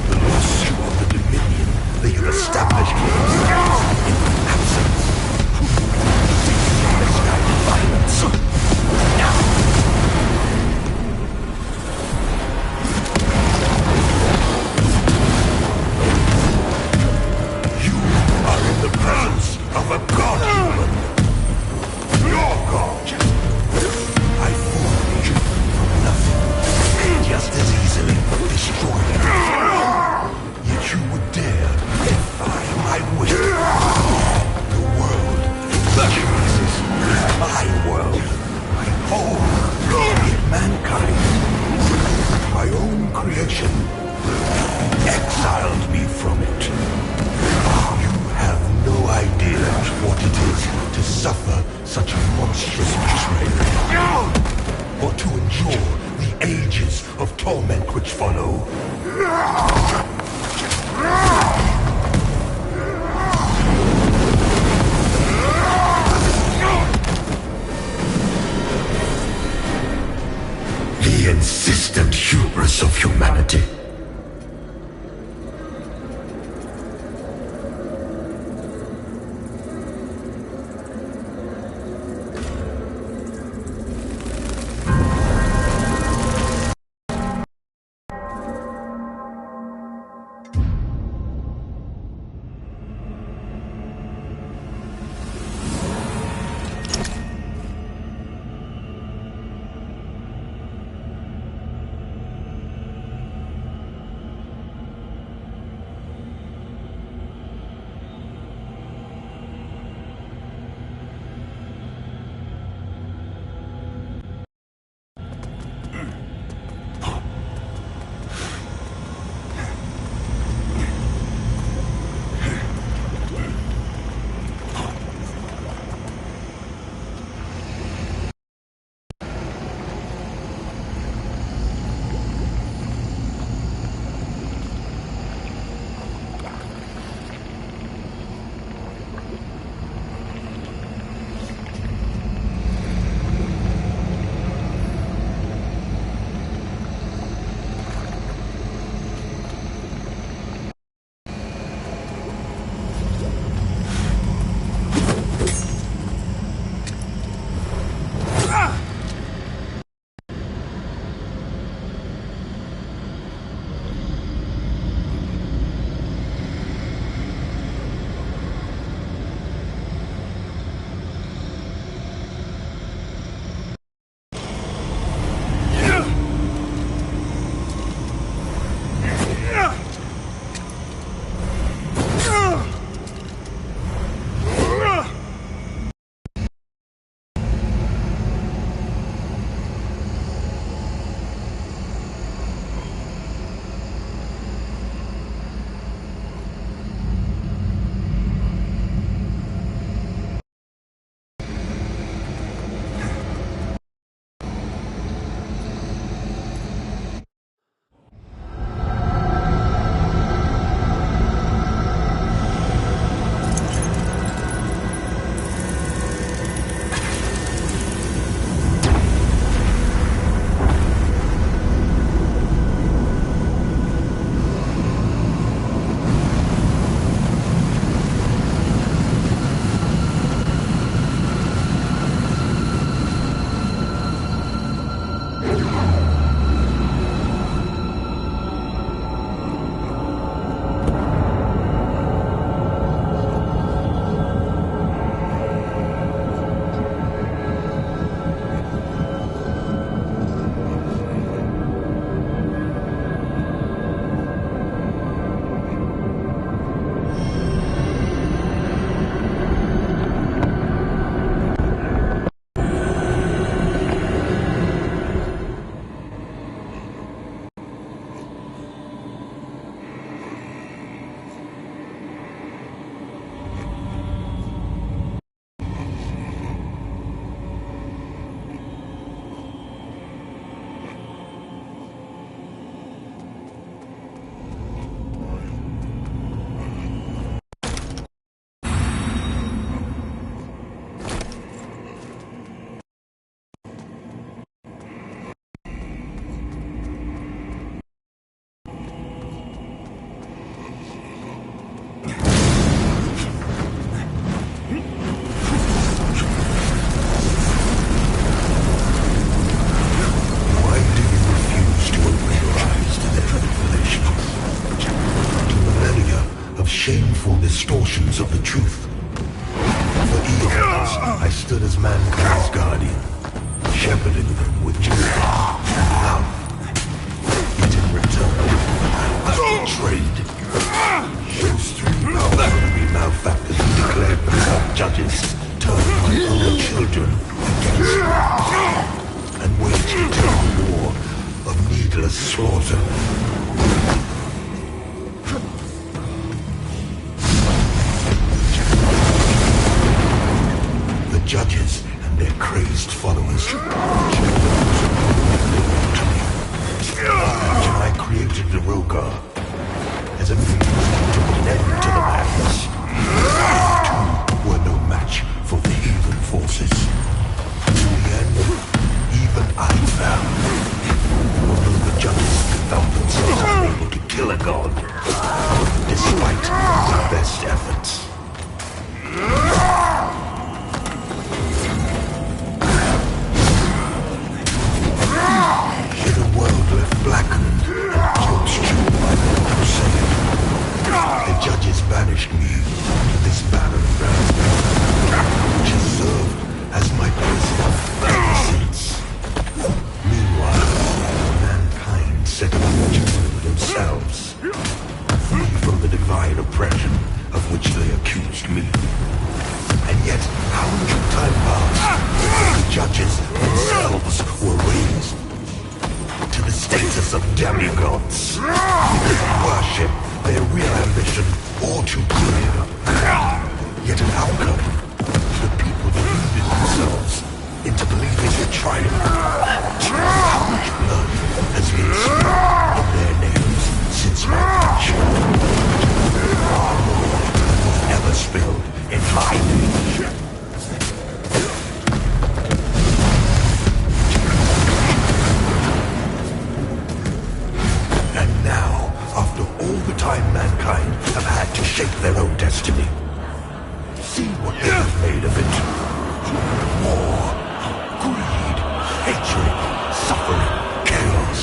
The loss of the dominion they have established for themselves in the absence of misguided violence. Now, you are in the presence of a god-human. Your god. I formed you from nothing, just as easily destroyed you. Yet you would dare defy my will. The world that exists is my world, my home, yet mankind, my own creation, exiled me from it. You have no idea what it is to suffer such a monstrous betrayal, or to endure the ages of torment which follow. The insistent hubris of humanity. mankind's guardian, shepherding them with joy and love. Yet in return, I was betrayed. Those three powerfully malefactors who declared themselves judges turned my own children against me and waged a terrible war of needless slaughter. The judges and their crazed followers and I created the Rogar as a means to put an end to the madness. They too were no match for the heathen forces. In the end, even I fell. Although the judges felt themselves unable to kill a god, despite their best efforts. Here the world left blackened and guilt-stricken by the crusade. The judges banished me to this barren ground, which has served as my prison ever since. Meanwhile, mankind set about judging themselves, free from the divine oppression of which they accused me. And yet, how much time passed before the judges themselves were raised to the status of demigods? Worship, their real ambition, all too clear. Yet an outcome, the people deluded themselves into believing the triumph. How much blood has been spilled in their names since my punishment? Far more than was ever spilled in my name. And now, after all the time mankind have had to shape their own destiny, see what they have made of it. War, greed, hatred, suffering, chaos.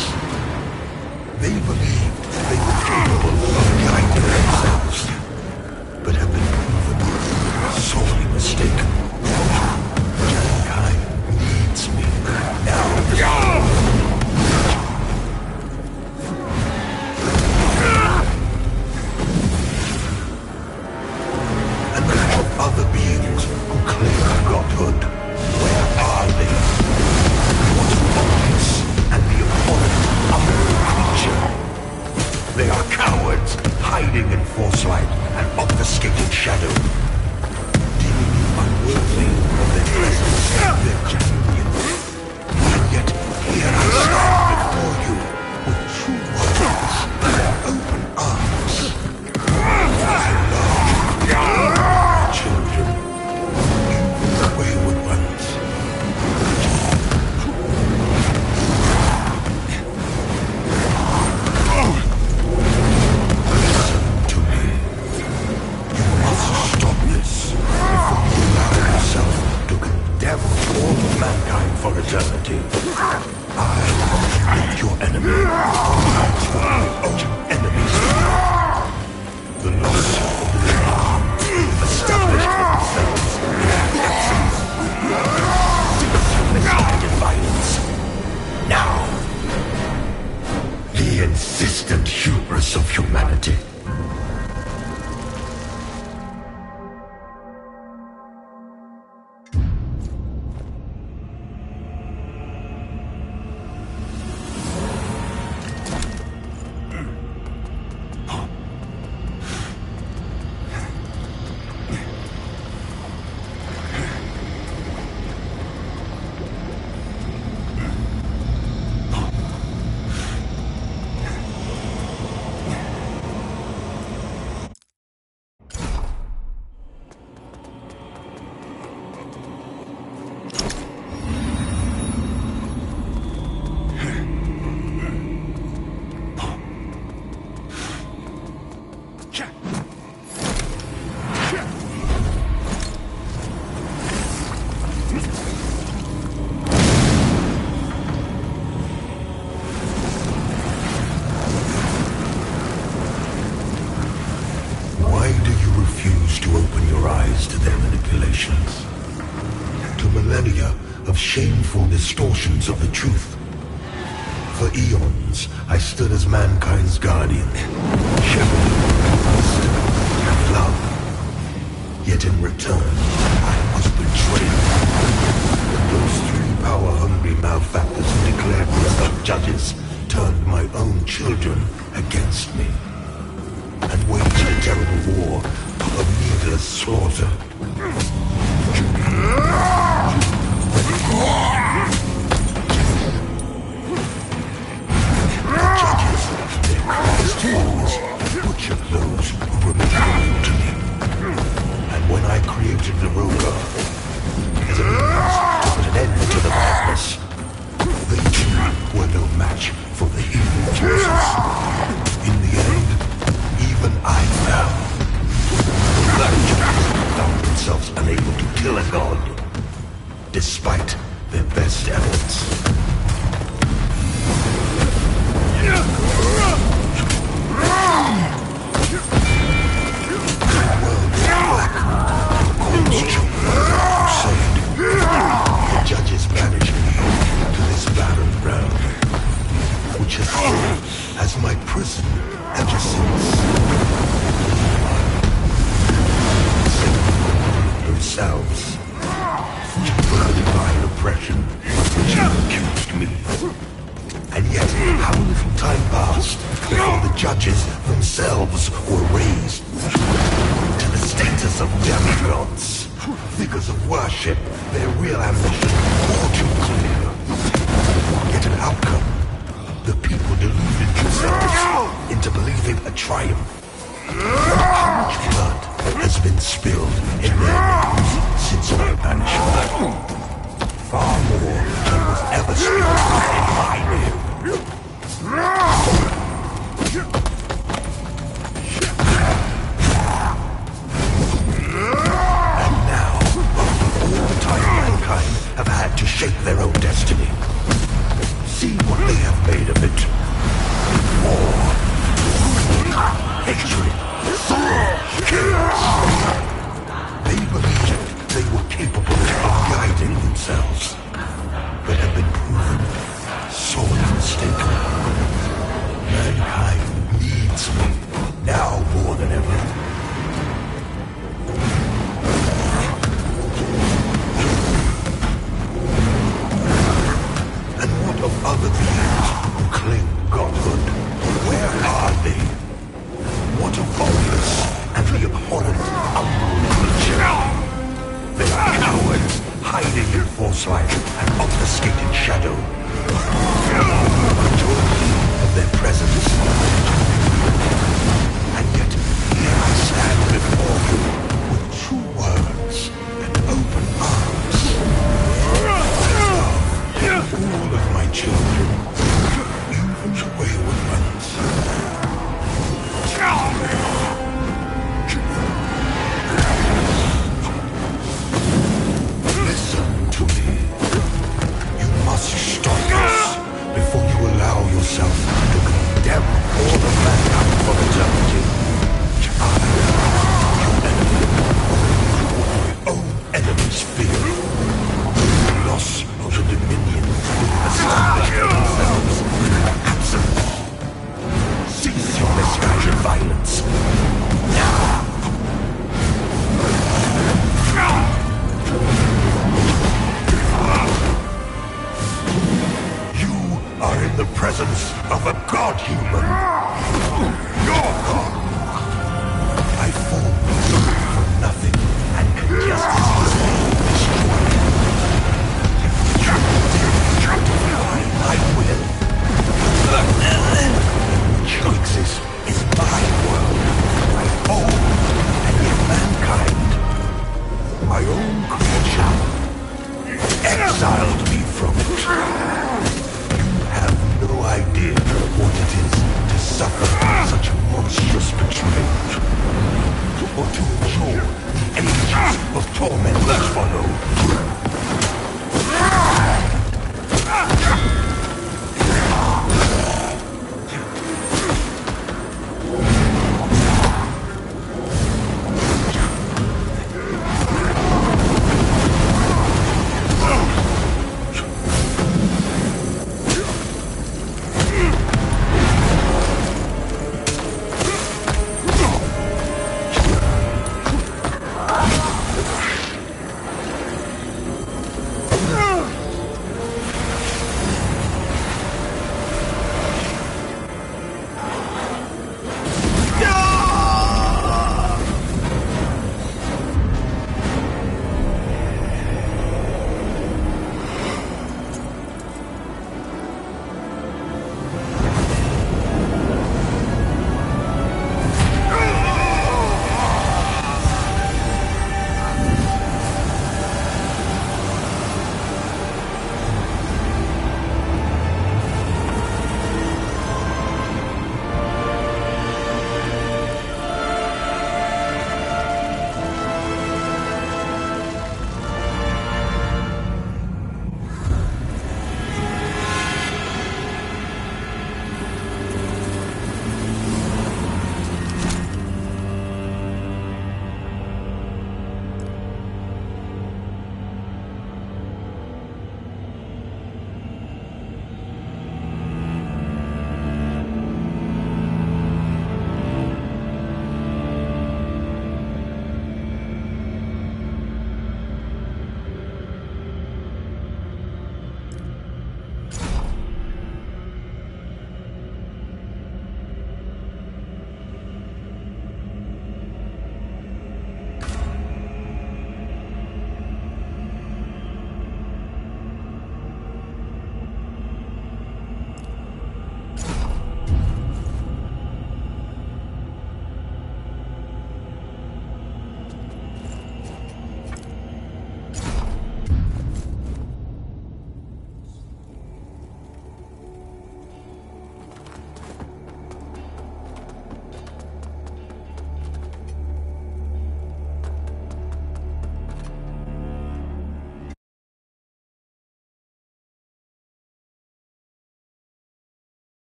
They believed they were capable of guiding themselves, but have been proven sorely mistaken. Mankind needs me now. And the other beings who claim godhood, where are they? What boldness and the abhorrent unknown creature? They are cowards, hiding in foresight and obfuscating shadow, deeming you unworthy of their presence and their champion. And yet, here I stand before you with true words and open arms. I love you, children, you the wayward ones. Listen to me. You must stop this before you allow yourself to condemn all of mankind for eternity. I am not your enemy. My own enemies. The lost of the living established for themselves in actions, misguided violence. Now, the insistent hubris of humanity. of shameful distortions of the truth. For eons, I stood as mankind's guardian, shepherding wisdom and love. Yet in return, I was betrayed. Those three power-hungry malefactors who declared themselves judges turned my own children against me, and waged a terrible war of needless slaughter. The judges, their crazed foes, butchered those who remained loyal to me. And when I created the Roga as a means to put an end to the madness, they too were no match for the evil forces. In the end, even I fell. The black judges found themselves unable to kill a god, despite their best efforts. The judges banished me to this barren ground, which has served as my prison ever since. Themselves for the divine oppression of which you accused me. And yet, how little time passed before the judges themselves were raised to the status of demigods, figures of worship, their real ambition all too clear. Yet an outcome, the people deluded themselves into believing a triumph. How much blood has been spilled in their names since my banishment? Far more than was ever spilled in my name. And now, after all the time mankind have had to shape their own destiny, see what they have made of it. War, hatred, sorrow, chaos. They believed they were capable of guiding themselves, but have been proven sorely mistaken. Mankind needs me, now more than ever. And what of other beings who claim godhood? Where are they? What of Vulgus and the abhorrent unknown creature? They are cowards, hiding in false light and obfuscated shadow. Untold of their presence. And yet, here I stand before you with true words and open arms. I love all of my children, even the wayward ones. Listen to me. You must stop this before you allow yourself to condemn all of mankind for eternity. I am your enemy. What my own enemies fear. The loss of the dominion will establish themselves in my absence. Cease your misguided violence. Now. You are in the presence of a god-human. Your god. I fall for nothing and can just as easily destroy I will. Which you exist is my world, my own, and yet mankind, my own creation, exiled me from it. You have no idea what it is to suffer such monstrous betrayal, or to endure the ages of torment that follow.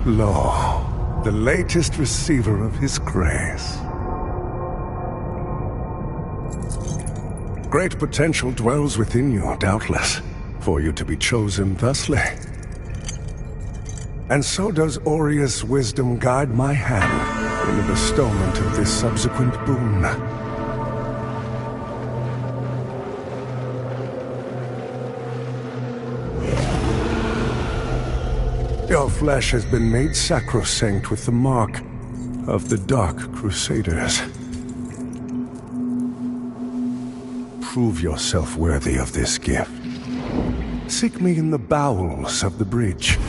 Lo, the latest receiver of his grace. Great potential dwells within you, doubtless, for you to be chosen thusly. And so does Aureus' wisdom guide my hand in the bestowment of this subsequent boon. Your flesh has been made sacrosanct with the mark of the Dark Crusaders. Prove yourself worthy of this gift. Seek me in the bowels of the bridge.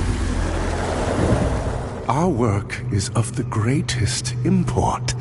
Our work is of the greatest import.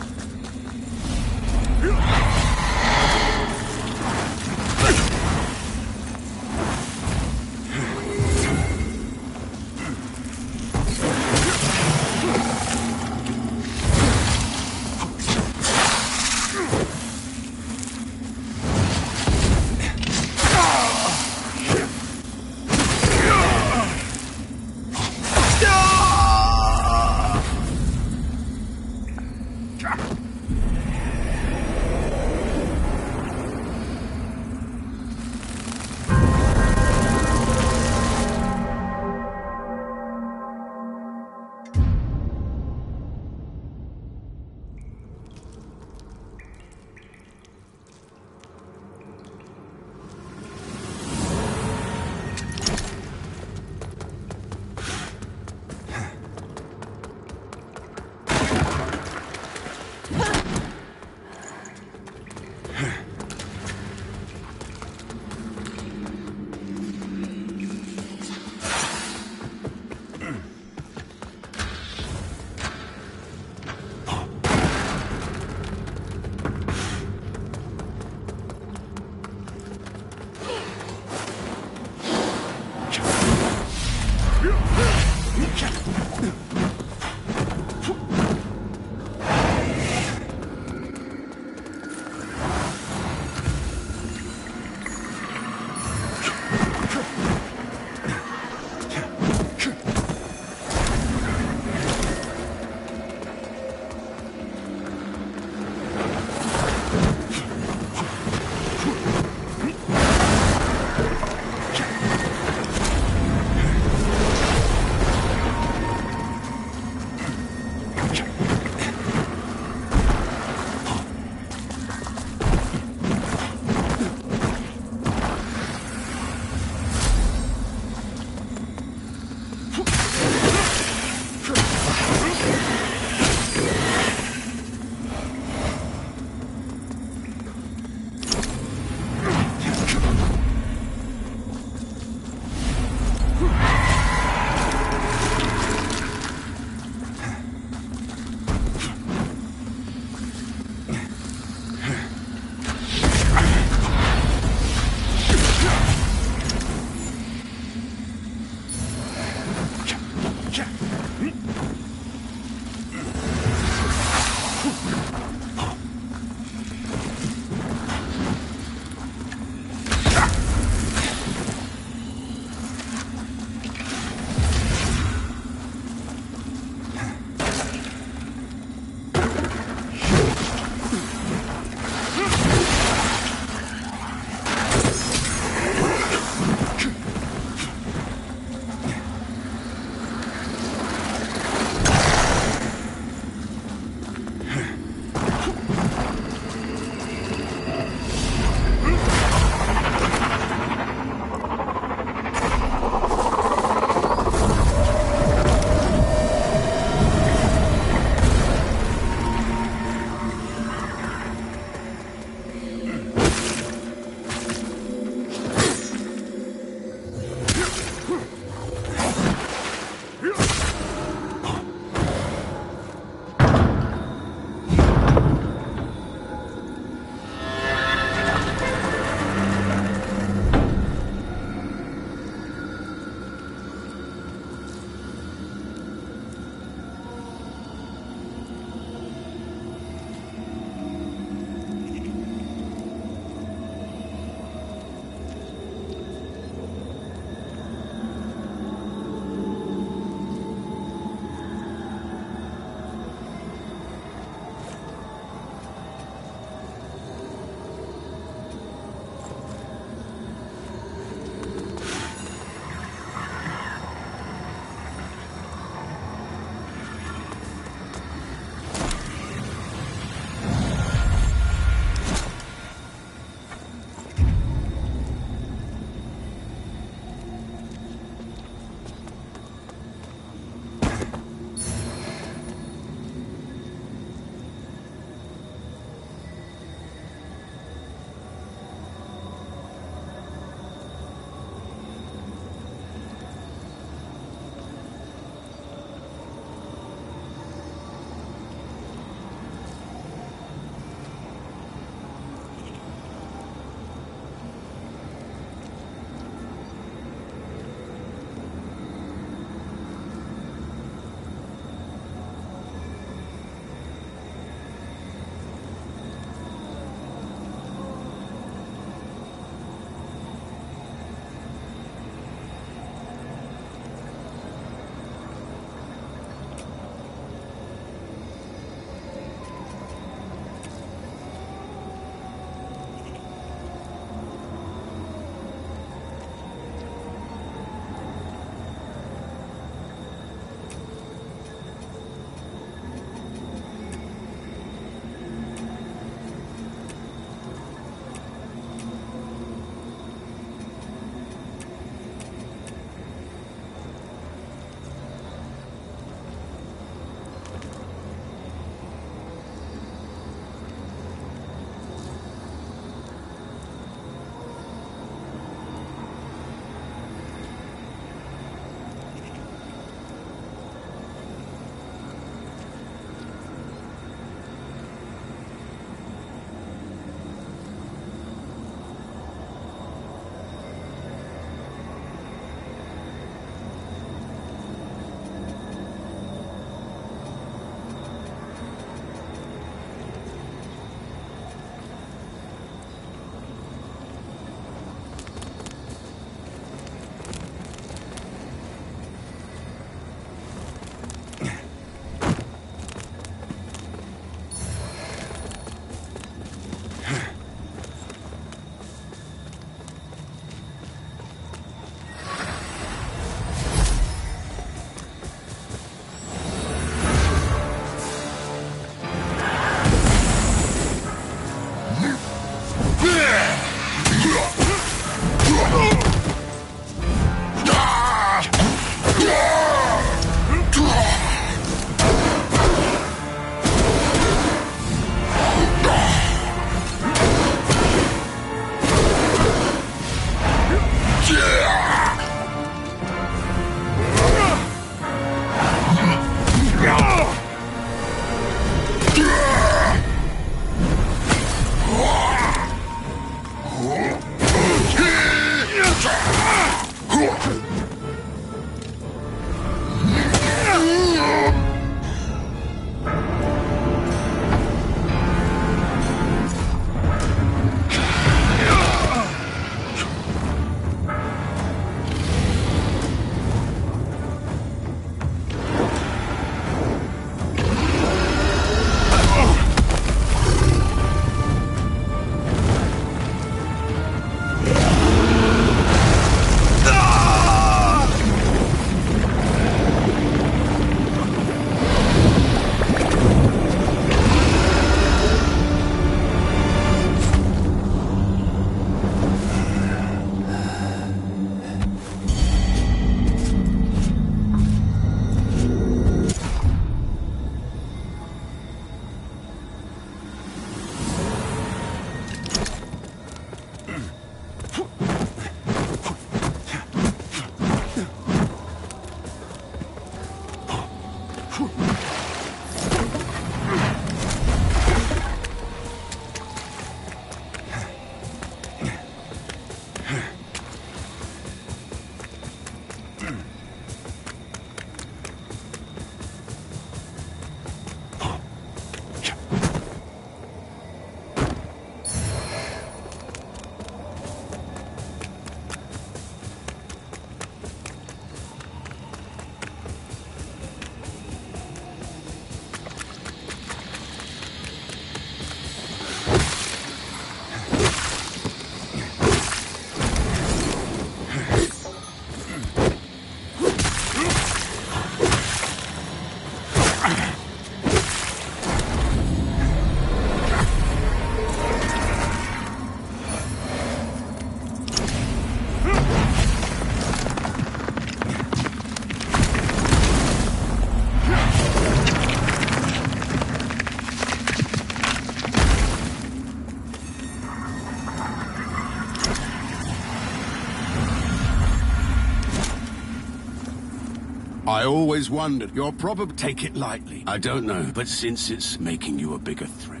I always wondered. You're probably take it lightly. I don't know, but since it's making you a bigger threat,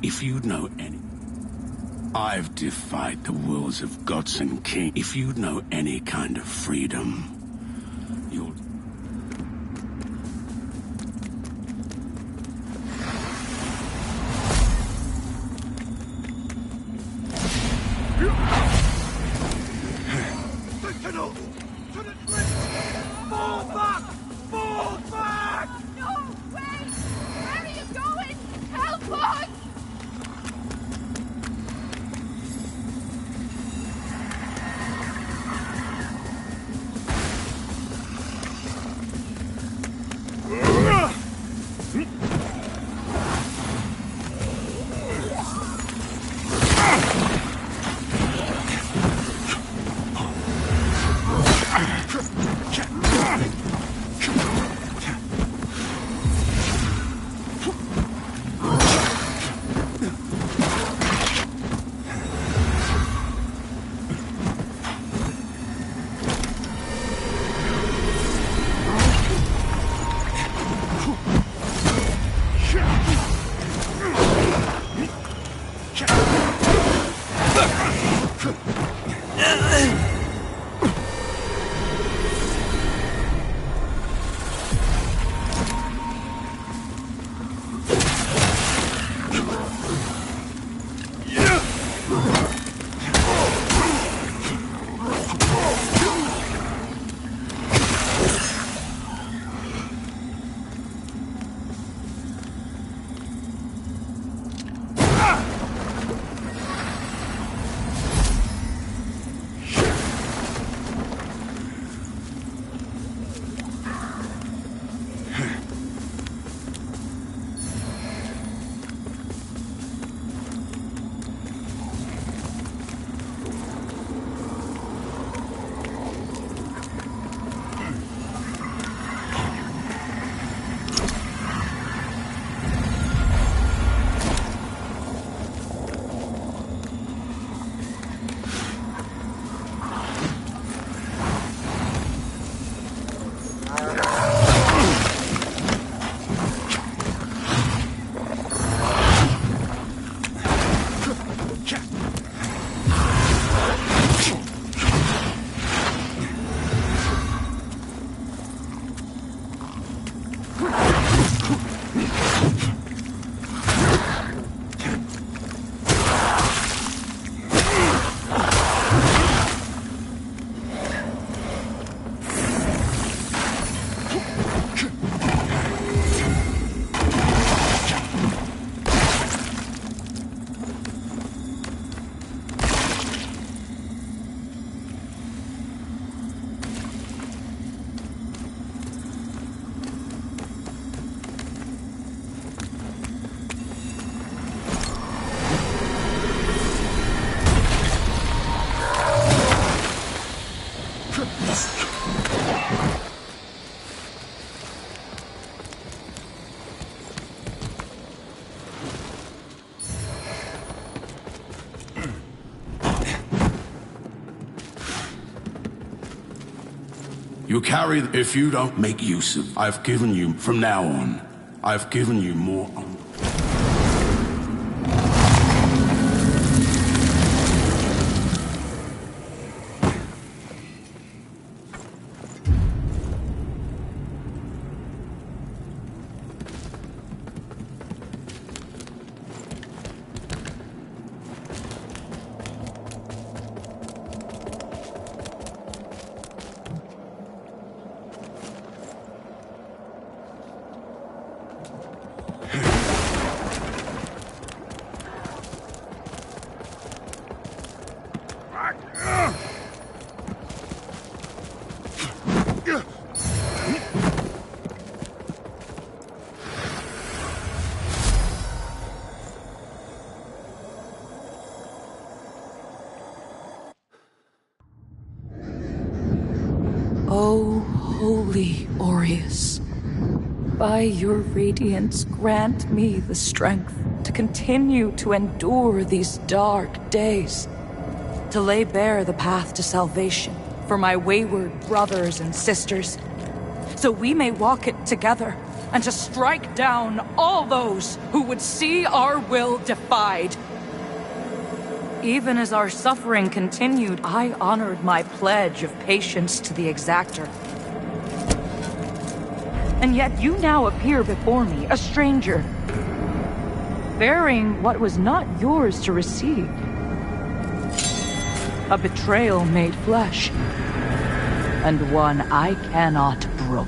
if you'd know any, I've defied the wills of gods and kings. If you'd know any kind of freedom, you'll. Sentinel! To the tree! Fall back! Fall back! No! Wait! Where are you going? Help us! You carry, if you don't make use of, I've given you, from now on, I've given you more. O holy Aureus, by your radiance grant me the strength to continue to endure these dark days, to lay bare the path to salvation for my wayward brothers and sisters, so we may walk it together, and to strike down all those who would see our will defied. Even as our suffering continued, I honored my pledge of patience to the exactor. And yet you now appear before me, a stranger, bearing what was not yours to receive. A betrayal made flesh, and one I cannot brook.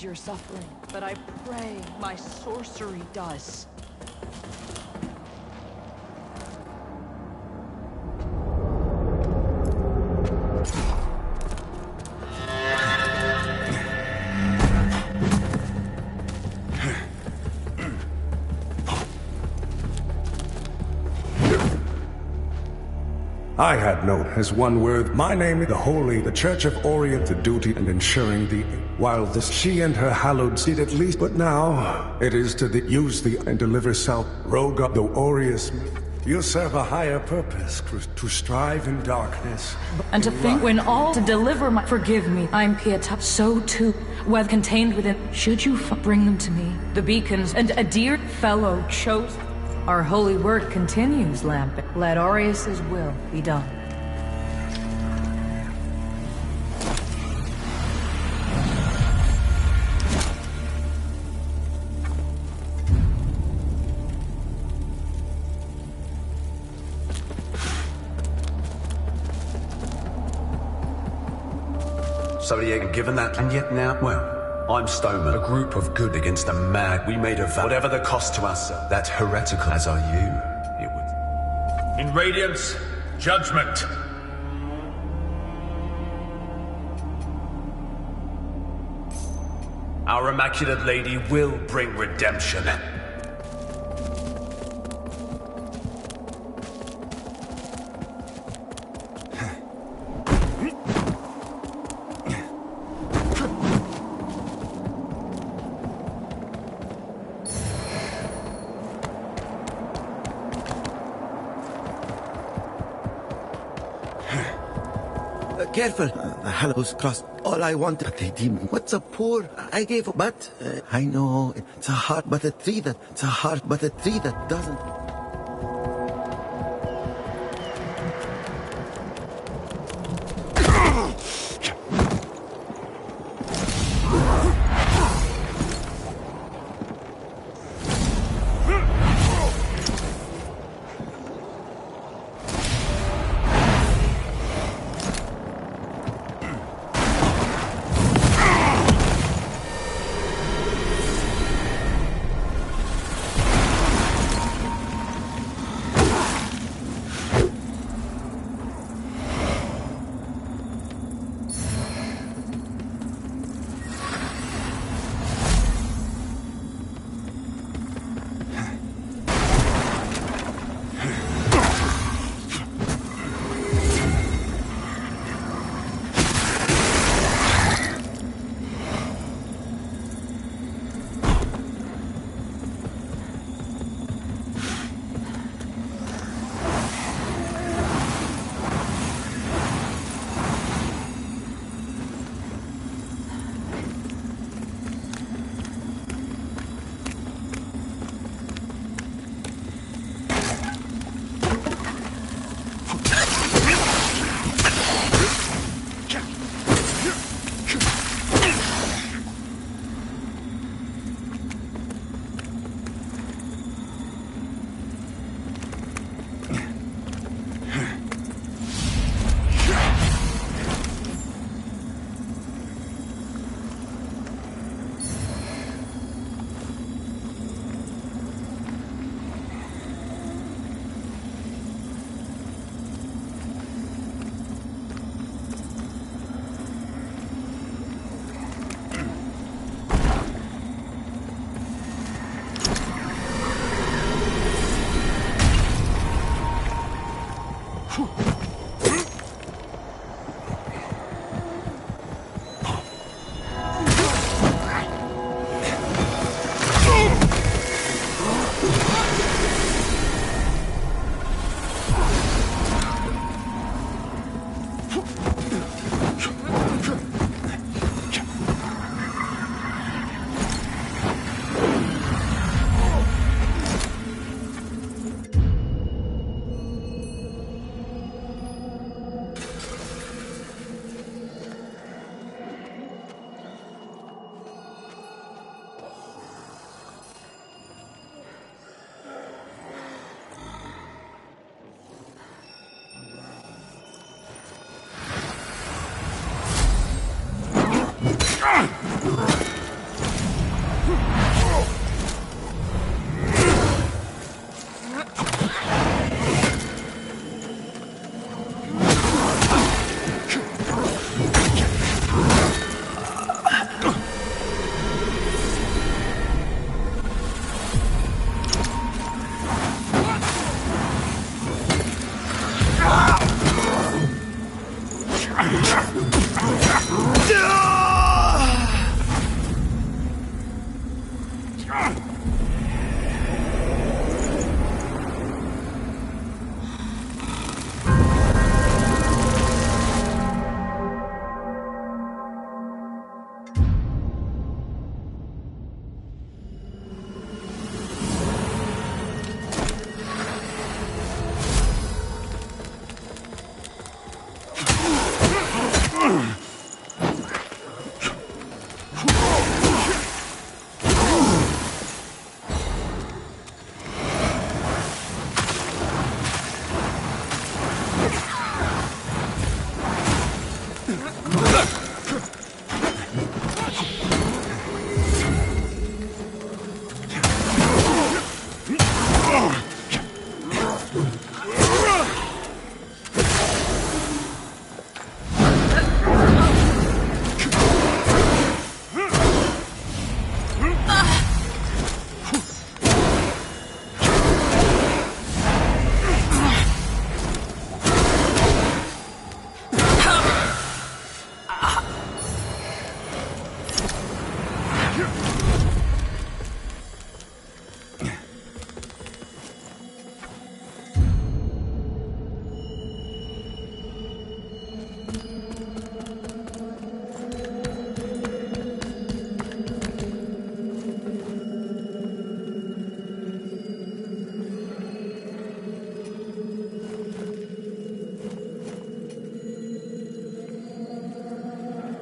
Your suffering, but I pray my sorcery does. I had no as one word. My name is the Holy, the Church of Orient, the duty and ensuring the while this she and her hallowed seed at least, but now it is to use the and deliver south rogue of the Aureus. You serve a higher purpose, to strive in darkness. And to think when all to deliver my forgive me, I'm Pieta, so too, whether contained within, should you bring them to me, the beacons and a dear fellow chose. Our holy word continues, Lamp. Let Aureus's will be done. So you given that, and yet now, well, I'm Stoneman, a group of good against a mad. We made a vow, whatever the cost to us, that heretical, as are you, it would. In Radiance, judgment. Our Immaculate Lady will bring redemption. Careful, the Hallows cross all I wanted. But they deemed, what's a poor? I gave, but I know it's a heart, but a tree that, it's a heart, but a tree that doesn't.